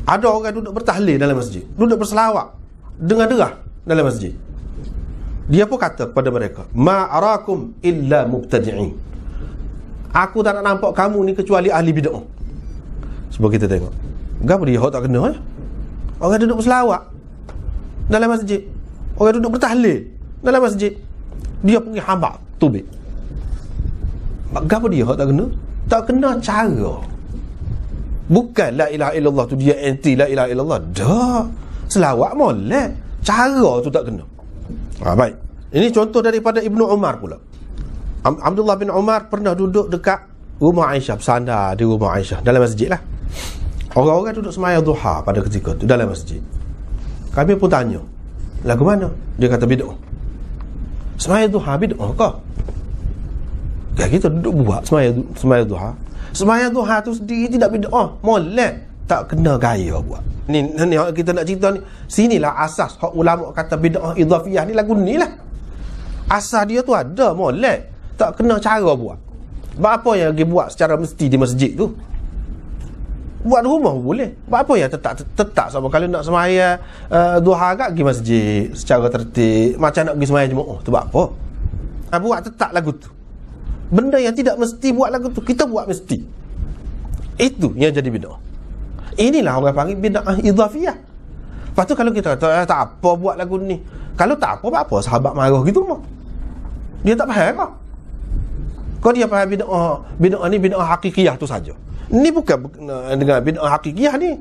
[SPEAKER 2] Ada orang duduk bertahlil dalam masjid, duduk berselawat dengan derah dalam masjid. Dia pun kata kepada mereka, ma arakum illa mubtadi'in. Aku tak nak nampak kamu ni kecuali ahli bid'ah. Sebab kita tengok, kenapa dia tak kena Orang duduk berselawat dalam masjid, orang duduk bertahlil dalam masjid, dia pergi hambak tubik. Kenapa dia tak kena? Tak kena cara. Bukan la ilaha illallah tu dia anti la ilaha illallah. Dah, selawat molek, cara tu tak kena. Baik. Ini contoh daripada Ibnu Umar pula. Abdullah bin Umar pernah duduk dekat rumah Aisyah, bersandar di rumah Aisyah dalam masjid lah. Orang-orang duduk sembahyang duha pada ketika tu dalam masjid. Kami pun tanya, lagu mana? Dia kata bid'ah. Sembahyang duha bid'ah ke? Ya, kita duduk buat sembahyang duha. Sembahyang duha tu sendiri tidak bid'ah, molek, tak kena gaya buat. Ni kita nak cerita ni. Sinilah asas hak ulama kata bid'ah idhafiyah ni lagu ni lah. Asas dia tu ada, molek, tak kena cara buat. Apa yang dia buat secara mesti di masjid tu? Buat di rumah boleh. Apa yang tetap sebab kalau nak sembahyang duha agak pergi masjid secara tertib, macam nak pergi sembahyang Jumaat tu buat apa? Buat tetap lagu tu. Benda yang tidak mesti buat lagu tu, kita buat mesti. Itu yang jadi bid'ah. Inilah orang panggil bid'ah idhafiyah. Lepas tu kalau kita kata tak apa buat lagu ni, kalau tak apa sahabat marah gitu mah. Dia tak faham kah? Kau dia faham bid'ah ni bid'ah hakikiyah tu saja. Ni bukan dengan bid'ah hakikiyah ni.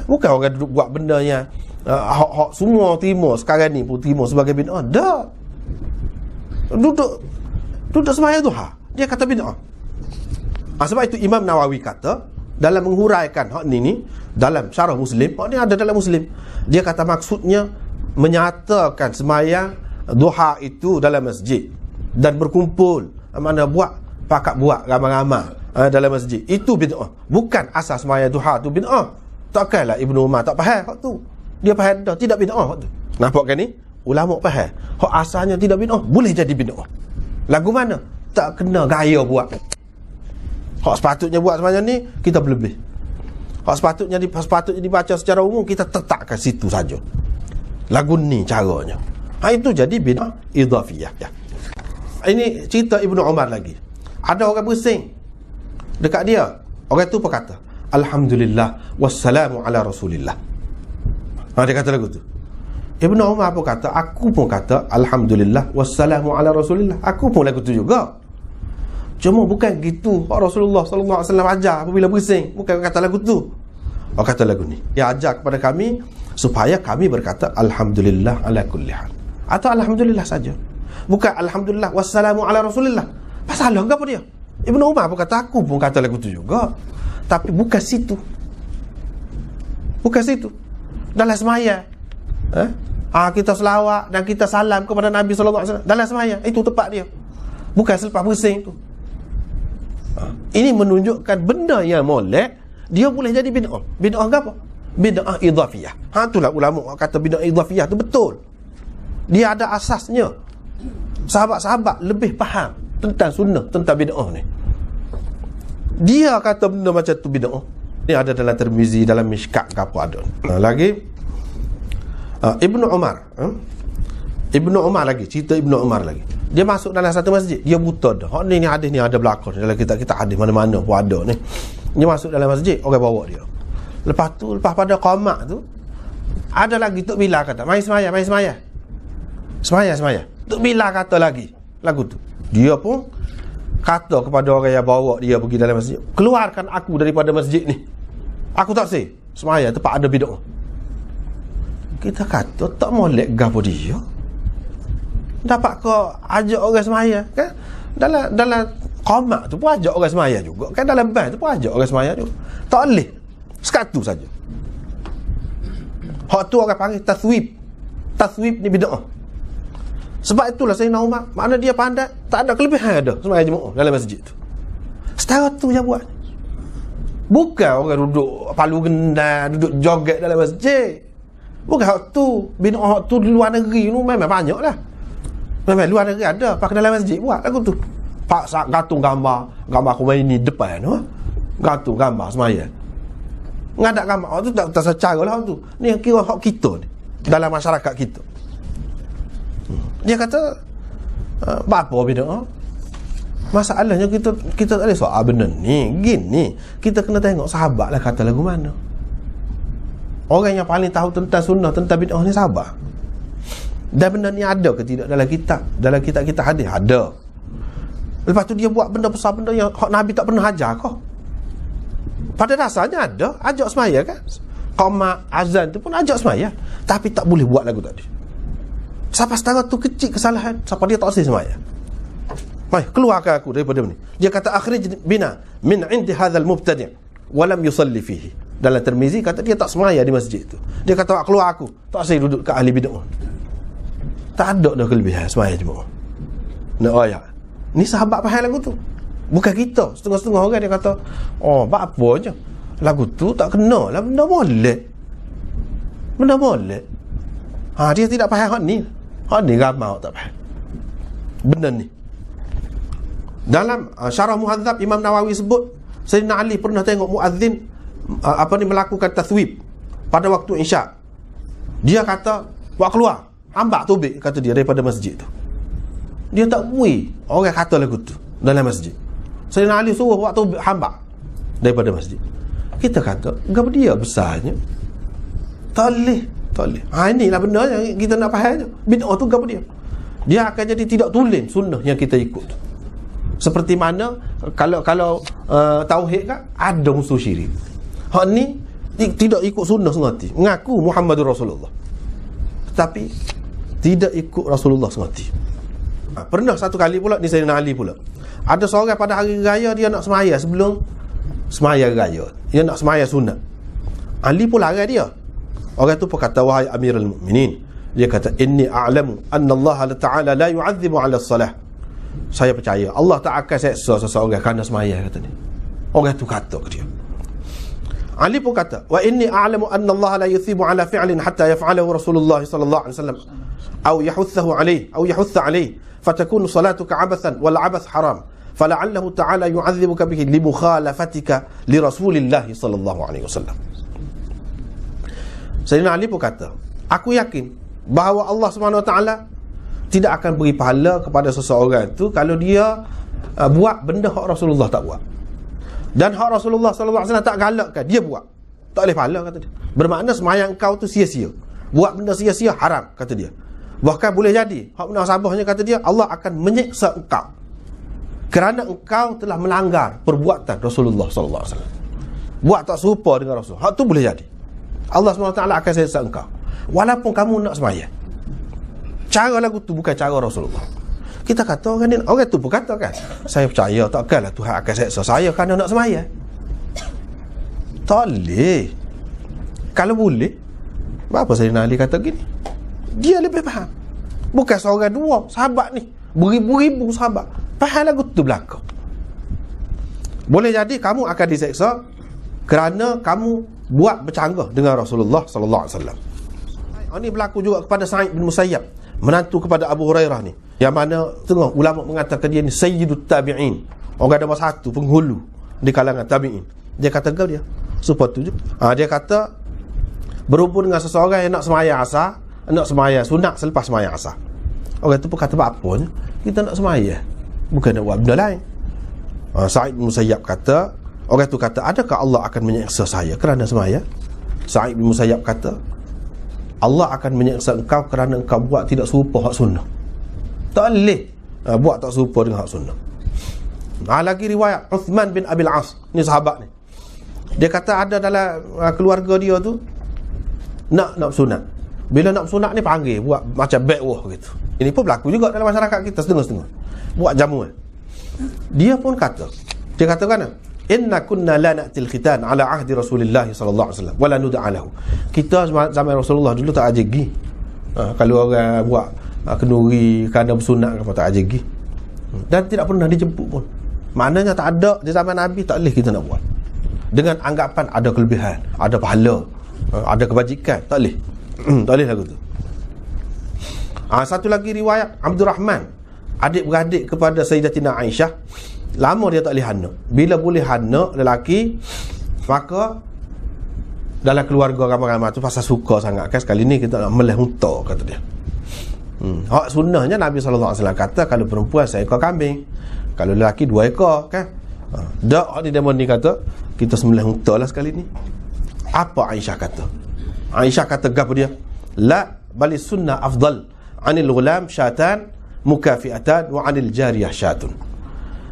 [SPEAKER 2] Bukan orang duduk buat benda yang hak semua terima sekarang ni pun terima sebagai bid'ah. Dah. Duduk sembahyang duha, dia kata bid'ah. Sebab itu Imam Nawawi kata dalam menghuraikan hak ni dalam syarah Muslim, hak ni ada dalam Muslim. Dia kata maksudnya menyatakan sembahyang duha itu dalam masjid dan berkumpul, mana buat pakat buat ramai-ramai dalam masjid, itu bid'ah. Bukan asas sembahyang duha tu bid'ah. Takkanlah Ibnu Umar tak faham hak tu. Dia faham dah tidak bid'ah hak tu. Nampak kan ni? Ulama faham hak asalnya tidak bid'ah, boleh jadi bid'ah. Lagu mana? Tak kena gaya buat. Hak sepatutnya buat semacam ni, kita berlebih. Hak sepatutnya dibaca secara umum, kita tetapkan situ saja. Lagu ni caranya. Itu jadi bid'ah idhafiyah. Ini cerita Ibnu Umar lagi. Ada orang bersin dekat dia. Orang tu berkata, Alhamdulillah wassalamu ala Rasulillah. Dia kata lagu tu. Ibnu Umar pun kata, aku pun kata Alhamdulillah wassalamu ala Rasulillah. Aku pun lagu tu juga. Cuma bukan gitu Pak Rasulullah sallallahu alaihi wasallam ajar apabila bersin. Bukan kata lagu tu. Kata lagu ni. Dia ajar kepada kami supaya kami berkata Alhamdulillah ala kulli hal. Atau Alhamdulillah saja. Bukan Alhamdulillah wassalamu ala Rasulillah. Pasal apa dia? Ibnu Umar pun kata, aku pun kata lagu tu juga. Tapi bukan situ. Bukan situ. Dalam sembahyang. Kita selawat dan kita salam kepada Nabi sallallahu alaihi wasallam dalam sembahyang, itu tepat dia. Bukan selepas bersin tu. Ini menunjukkan benda yang molek, dia boleh jadi bid'ah. Bid'ah apa? Bid'ah idhafiyah. Itulah ulama kata bid'ah idhafiyah tu betul. Dia ada asasnya. Sahabat-sahabat lebih faham tentang sunnah, tentang bid'ah ni. Dia kata benda macam tu bid'ah. Ini ada dalam Tirmizi, dalam Mishkat ke apa ada. Lagi Ibnu Umar. Ibnu Umar lagi, cerita Ibnu Umar lagi. Dia masuk dalam satu masjid, dia buta dah. Hak ni hadis ni ada berlaku dalam kita hadis mana-mana pun ada ni. Dia masuk dalam masjid, orang bawa dia. Lepas pada qamat tu, ada lagi Tok Bilal kata, "Mai semaya." Semaya. Tok Bilal kata lagi lagu tu. Dia pun kata kepada orang yang bawa dia pergi dalam masjid, "Keluarkan aku daripada masjid ni. Aku tak sih semaya, tempat ada bid'ah." Kita kata tak molek gapo dia. Dapat kau ajak orang semaya kan? Dalam Qamat tu pun ajak orang semaya juga. Kan dalam band tu pun ajak orang semaya juga. Tak boleh. Sekatu saja. Hak tu orang panggil taswib. Taswib ni bid'ah. Sebab itulah Sayyidina Umar, makna dia pandai, tak ada kelebihan ada semaya jemaah dalam masjid tu. Setara tu je buat. Bukan orang duduk palu gendang, duduk joget dalam masjid. Bukan hak tu. Bid'ah hak tu di luar negeri tu memang banyak lah. Memang luar negeri ada, pakai dalam masjid buat lagu tu. Paksa gantung gambar Khomeini depan tu. Gantung gambar semaya. Ngadak gambar tu tak secara lah tu. Ni kira hak kita ni dalam masyarakat kita. Dia kata apa bid'ah? Masalahnya kita tak boleh soal benda ni. Gini, kita kena tengok sahabat lah kata lagu mana. Orang yang paling tahu tentang sunnah, tentang bid'ah ni sahabat. Dan benda ni ada ke tidak dalam kitab? Dalam kitab-kitab hadis ada. Lepas tu dia buat benda besar, benda yang Nabi tak pernah ajar kau. Pada dasarnya ada, ajak semaya kan. Qamat, azan tu pun ajak semaya. Tapi tak boleh buat lagu tadi. Siapa setara tu kecil kesalahan, siapa dia tak boleh semaya. Baik, keluarkan aku daripada ni. Dia kata akhrij bina min indi hadzal mubtadi' wa lam yusalli fihi. Dalam Tirmizi kata dia tak semaya di masjid tu. Dia kata keluar aku, tak saya duduk kat ahli bid'ah. Tak ada dah kelebihan semaya jemaah. Nak ayat. Ni sahabat faham lagu tu. Bukan kita. Setengah-setengah orang dia kata, oh, apa je. Lagu tu tak kena lah. Benda molek. Benda molek. Dia tidak faham hak ni. Hak ni ramai tak faham. Benda ni. Dalam Syarah Muhadzab, Imam Nawawi sebut Sayyidina Ali pernah tengok muazzin melakukan taswib pada waktu Isyak. Dia kata, buat keluar, ambak tubik, kata dia, daripada masjid tu. Dia tak bui orang kata lagu tu dalam masjid. Sayyidina Ali suruh buat tubik, hambak daripada masjid. Kita kata, gapa dia besarnya? Tak boleh. Inilah benda yang kita nak faham. Bid'ah tu gapa dia? Dia akan jadi tidak tulen sunnah yang kita ikut. Seperti mana kalau tauhid kan ada unsur syirik. Hak ni tidak ikut sunnah sengati. Mengaku Muhammadur Rasulullah, tetapi tidak ikut Rasulullah sengati. Pernah satu kali pula ni Sayyidina Ali pula. Ada seorang pada hari raya dia nak semaya sebelum semaya raya. Dia nak semaya sunat. Ali pun larang dia. Orang tu pun kata, wahai Amirul Mukminin, dia kata, inni a'lamu anna Allah Ta'ala la yu'adzibu 'ala as-salah. Saya percaya Allah tak akan seksa seseorang kerana semaya, kata ni. Orang tu kata ke dia. Ali pun kata, wa inni a'lamu anna Allah la yuthibu 'ala fi'lin hatta yaf'alahu Rasulullah sallallahu alaihi wasallam aw yahuthahu 'alayhi aw yahutha 'alayhi fatakunu salatuka 'abathan wal 'abath haram fala'allahu ta'ala yu'adzibuka bihi li mukhalafatika li Rasulillah sallallahu alaihi wasallam. Sayyidina Ali pun kata, aku yakin bahawa Allah Subhanahu Wa Taala tidak akan beri pahala kepada seseorang tu kalau dia buat benda hak Rasulullah tak buat. Dan hak Rasulullah sallallahu alaihi wasallam tak galakkan, dia buat. Tak boleh pahala, kata dia. Bermakna sembahyang engkau tu sia-sia. Buat benda sia-sia haram, kata dia. Bahkan boleh jadi hak munasabahnya, kata dia, Allah akan menyiksa engkau kerana engkau telah melanggar perbuatan Rasulullah sallallahu alaihi wasallam. Buat tak serupa dengan Rasul. Hak tu boleh jadi. Allah SWT akan siksa engkau walaupun kamu nak sembahyang. Cara lagu tu bukan cara Rasulullah. Kita kata orang tu pun kata kan, saya percaya takkanlah Tuhan akan siksa saya kerana nak sembahyang. Tak boleh. Kalau boleh, apa Sayyidina Ali kata gini? Dia lebih faham. Bukan seorang dua sahabat ni, beribu-ribu sahabat faham lagu tu belakang. Boleh jadi kamu akan disiksa kerana kamu buat bercanggah dengan Rasulullah sallallahu alaihi wasallam. Ini berlaku juga kepada Sa'id bin Musayyab, menantu kepada Abu Hurairah ni, yang mana tengah ulama mengatakan dia ni sayyidut tabi'in, orang nombor satu penghulu di kalangan tabi'in. Dia kata dia supaya tu. Dia kata berhubung dengan seseorang yang nak sembahyang asar, nak sembahyang sunat selepas sembahyang asar. Orang tu pun kata apanya? Kita nak sembahyang, bukan nak buat benda lain. Sa'id bin Musayyab kata, orang tu kata, adakah Allah akan menyiksa saya kerana sembahyang? Sa'id bin Musayyab kata, Allah akan menyiksa engkau kerana engkau buat tidak serupa hak sunnah. Tak boleh buat tak serupa dengan hak sunnah. Lagi riwayat Uthman bin Abil As, ni sahabat ni, dia kata ada dalam keluarga dia tu nak sunat. Bila nak sunat ni panggil buat macam backwah gitu. Ini pun berlaku juga dalam masyarakat kita setengah-setengah. Buat jamuan. Dia pun kata, dia katakan, inna kunna la na'til khitan ala ahdi Rasulullah sallallahu alaihi wasallam wala nud'a lahu. Kita zaman Rasulullah dulu tak ajegi. Kalau orang buat kenduri kerana bersunat apa tak ajegi. Dan tidak pernah dijemput pun. Maknanya tak ada di zaman Nabi, tak boleh kita nak buat. Dengan anggapan ada kelebihan, ada pahala, ada kebajikan, tak boleh. Tak boleh lagu tu. Satu lagi riwayat Abdul Rahman, adik-beradik kepada Sayyidatina Aisyah, lama dia tak boleh anak. Bila boleh anak lelaki, maka dalam keluarga ramai-ramai tu pasal suka sangat kan, sekali ni kita nak melih unta, kata dia. Hak sunnahnya Nabi SAW kata kalau perempuan seekor kambing, kalau lelaki 2 ekor kan. Dak di demon ni kata kita sembelih unta lah sekali ni. Apa Aisyah kata? Aisyah kata gapo dia? La bali sunnah afdal anil ghulam syatan mukafiatan wa anil jariyah syatun.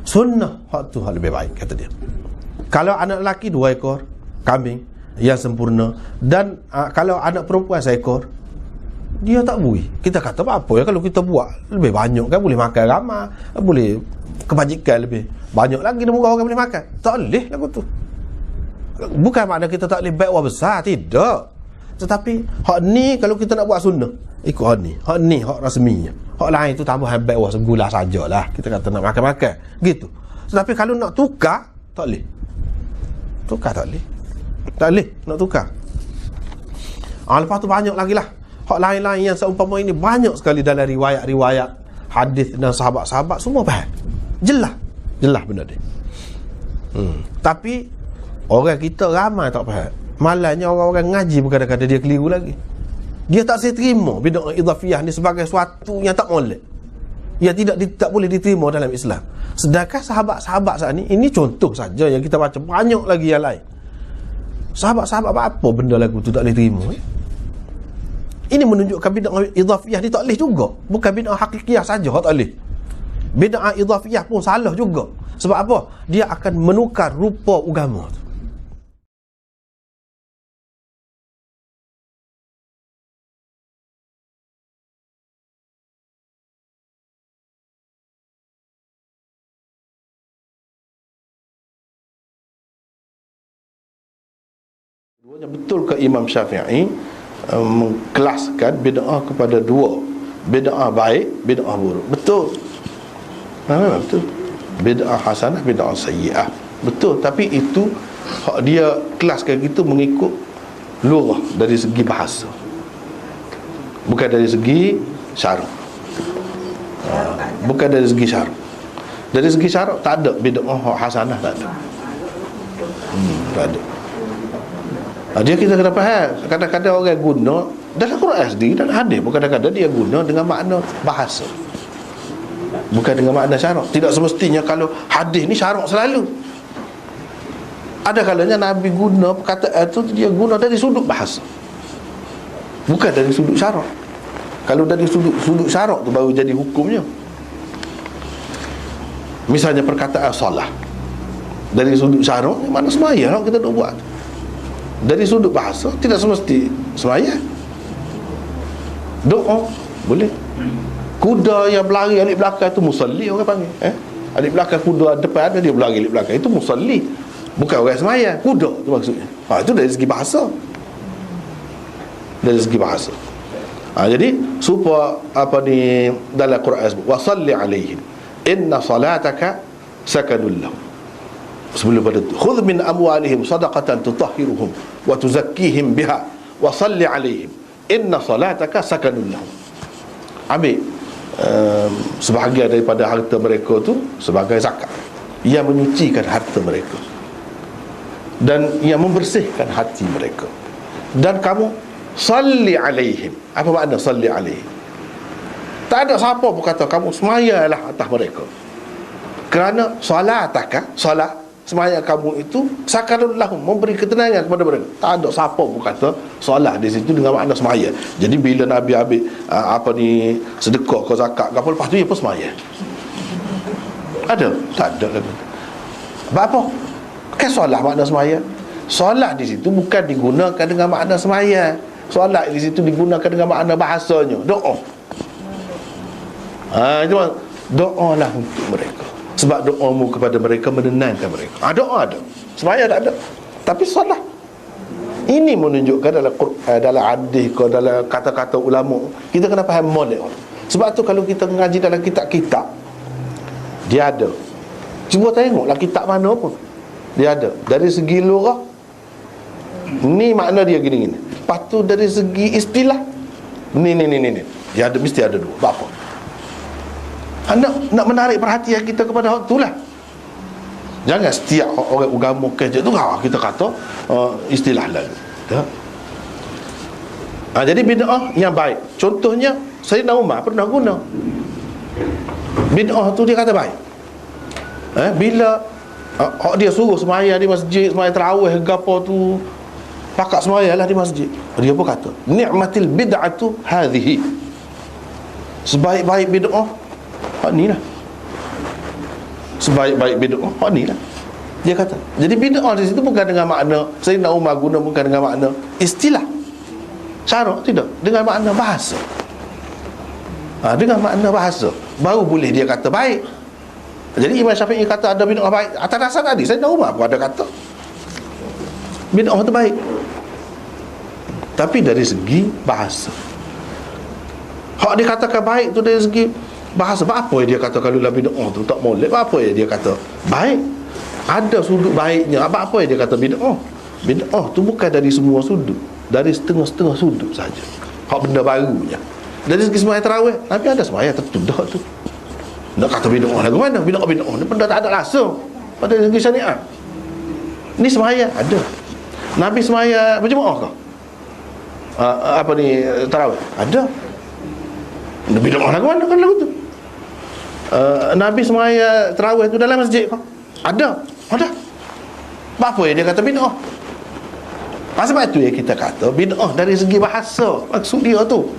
[SPEAKER 2] Sunnah hak tu hak lebih baik, kata dia. Kalau anak lelaki 2 ekor kambing yang sempurna, dan kalau anak perempuan 1 ekor, dia tak bui. Kita kata apa ya, kalau kita buat lebih banyak kan, boleh makan ramai, boleh kebajikan lebih banyak lagi, dan orang boleh makan. Tak boleh lagu tu. Bukan makna kita tak boleh baik besar, tidak. Tetapi hak ni kalau kita nak buat sunnah, ikut hak ni. Hak ni hak rasminya. Hak lain tu tambah baik segula sajalah. Kita kata nak makan-makan gitu. Tetapi kalau nak tukar, tak boleh. Tukar tak boleh. Tak boleh nak tukar. Lepas tu banyak lagi lah hak lain-lain yang seumpama ini, banyak sekali dalam riwayat-riwayat hadis dan sahabat-sahabat semua faham. Jelas benda dia. Tapi orang kita ramai tak faham. Malangnya orang-orang ngaji berkata-kata dia keliru lagi. Dia tak saya terima bid'ah idhafiyah ni sebagai suatu yang tak molek, yang tak boleh diterima dalam Islam. Sedangkan sahabat-sahabat saat ini contoh saja yang kita baca, banyak lagi yang lain. Sahabat-sahabat apa benda lagu tu tak boleh terima. Ini menunjukkan bid'ah idhafiyah ni tak boleh juga. Bukan bid'ah hakikiyah saja tak boleh. Bid'ah idhafiyah pun salah juga. Sebab apa? Dia akan menukar rupa agama tu. Betul ke Imam Syafi'i mengkelaskan bid'ah kepada 2, bid'ah baik, bid'ah buruk? Betul. Betul. Bid'ah hasanah, bid'ah sayyi'ah. Betul. Tapi itu dia kelaskan gitu mengikut lurah dari segi bahasa, bukan dari segi syarak. Bukan dari segi syarak. Dari segi syarak tak ada bid'ah hasanah, tak ada. Tak ada. Dia kita kena faham. Kadang-kadang orang guna dalam Quran sendiri dan hadis pun kadang-kadang dia guna dengan makna bahasa, bukan dengan makna syarak. Tidak semestinya kalau hadis ni syarak selalu. Ada kalanya Nabi guna perkataan itu, dia guna dari sudut bahasa, bukan dari sudut syarak. Kalau dari sudut syarak tu baru jadi hukumnya. Misalnya perkataan solat, dari sudut syarak mana semaya kita nak buat. Dari sudut bahasa tidak semesti sembahyang. Doa boleh. Kuda yang berlari alik belakang itu musalli, orang panggil. Alik belakang kuda depan ada, dia berlari alik belakang, itu musalli, bukan orang sembahyang. Kuda tu maksudnya. Itu dari segi bahasa. Dari segi bahasa. Jadi supaya apa ni dalam Quran sebut wasalli alaihim inna salataka sakanul lahum. Sebelum pada itu, khudh min amwalihim sadaqatan tutahhiruhum wa tuzakkihim biha wa salli alaihim inna salataka sakanun lahum. Ambil sebahagian daripada harta mereka tu sebagai zakat, yang menyucikan harta mereka dan yang membersihkan hati mereka. Dan kamu salli alaihim. Apa makna salli alaihim? Tak ada siapa pun kata kamu semayalah atas mereka, kerana salataka, salat semaya kamu itu sakarun lahum, memberi ketenangan kepada mereka. Tak ada siapa pun kata solat di situ dengan makna semaya. Jadi bila Nabi ambil sedekah ke zakat ke apa, lepas tu dia pun semaya. Ada? Tak ada. Sebab apa? Kan solat makna semaya. Solat di situ bukan digunakan dengan makna semaya. Solat di situ digunakan dengan makna bahasanya doa. Itu doalah untuk mereka. Sebab doamu kepada mereka menenangkan mereka. Doa ada, sembahyang tak ada, tapi solat. Ini menunjukkan dalam dalam hadis ke dalam kata-kata ulama, kita kena faham molek. Sebab tu kalau kita mengaji dalam kitab-kitab, dia ada. Cuba tengoklah kitab mana pun, dia ada. Dari segi lugah, ni makna dia gini-gini. Lepas tu dari segi istilah, ni. Dia ada, mesti ada dua. Apa? Nak menarik perhatian kita kepada hak tu lah. Jangan setiap orang agama kejap tu kita kata istilah lalu. Jadi bid'ah yang baik, contohnya Sayyidina Umar pernah guna bid'ah tu, dia kata baik. Bila dia suruh sembahyang di masjid, sembahyang tarawih ke apa tu, pakat sembahyang lah di masjid, dia pun kata ni'matil bid'atu hadhihi, sebaik-baik bid'ah ni lah. Sebaik-baik bid'ah ni lah, dia kata. Jadi bid'ah di situ bukan dengan makna Sayyidina Umar guna, bukan dengan makna istilah syarak, tidak, dengan makna bahasa. Dengan makna bahasa baru boleh dia kata baik. Jadi Imam Syafi'i kata ada bid'ah baik atas dasar tadi Sayyidina Umar pun ada kata bid'ah tu baik, tapi dari segi bahasa. Hak dia katakan baik tu dari segi bahasa. Apa dia kata kalau lah bid'ah tu tak molek? Apa dia kata baik? Ada sudut baiknya. Apa dia kata bid'ah? Bid'ah tu bukan dari semua sudut, dari setengah-setengah sudut saja. Hak benda barunya. Dari segi sembahyang tarawih, Nabi ada sembahyang tertudah tu. Nak kata bid'ah lagu mana? Bid'ah ni benda tak ada langsung pada segi syariat. Ni sembahyang ada. Nabi sembahyang berjemaah ke? Tarawih? Ada. Bid'ah lagu mana kan lagu tu? Nabi sembahyang tarawih tu dalam masjid ke? Ada. Apa dia kata bid'ah? Sebab itu yang kita kata bid'ah dari segi bahasa, maksud dia tu.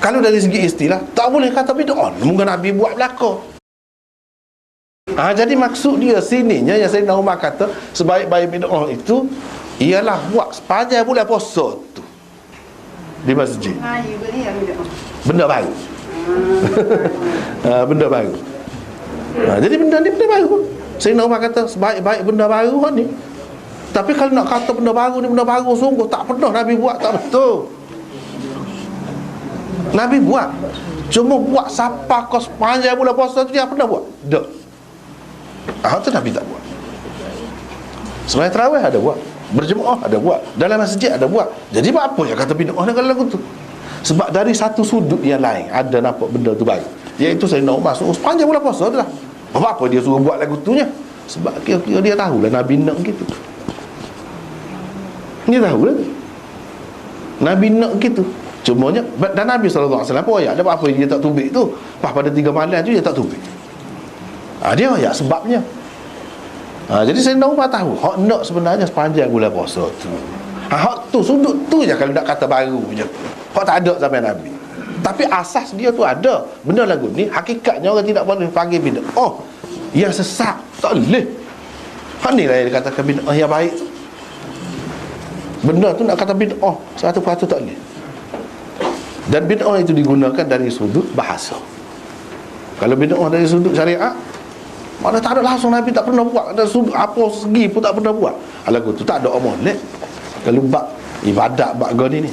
[SPEAKER 2] Kalau dari segi istilah tak boleh kata bid'ah, mungkin Nabi buat belaka. Jadi maksud dia sininya yang Sayyidina Umar kata sebaik-baik bid'ah itu ialah buat sepanjang bulan puasa tu di masjid. Benda baru. Benda baru. Jadi benda ni benda baru. Sayyidina Umar kata sebaik-baik benda baru ni. Tapi kalau nak kata benda baru ni benda baru sungguh tak pernah Nabi buat, tak betul. Nabi buat, cuma buat siapa kau sepanjang bulan puasa tu dia pernah buat? Tak. Tu Nabi tak buat. Sembahyang tarawih ada buat, berjemaah ada buat, dalam masjid ada buat. Jadi apa yang kata bid'ah ni kalau lagu tu? Sebab dari satu sudut yang lain ada nampak benda tu baik, iaitu Sayyidina Umar suruh sepanjang bulan puasa tu lah. Apa dia suruh buat lagu tu nya? Sebab kira-kira dia tahulah Nabi nak gitu. Dia tahulah Nabi nak gitu. Cumanya dan Nabi SAW pun ayat ada apa dia tak tubik tu. Pada 3 malam tu dia tak tubik. Dia ayat sebabnya. Jadi Sayyidina Umar tahu hak nak sebenarnya sepanjang bulan puasa tu. Hak tu sudut tu je kalau nak kata baru je. Hak tak ada sampai Nabi. Tapi asas dia tu ada. Benda lagu ni hakikatnya orang tidak boleh panggil bid'ah yang sesat, tak boleh. Hak ni lah yang dikatakan bid'ah yang baik tu. Benda tu nak kata bid'ah 100% tak boleh. Dan bid'ah itu digunakan dari sudut bahasa. Kalau bid'ah dari sudut syariat, mana tak ada langsung Nabi tak pernah buat, ada sudut apa segi pun tak pernah buat. Lagu tu tak ada omong lek. Kalau bab ibadat bab gani ni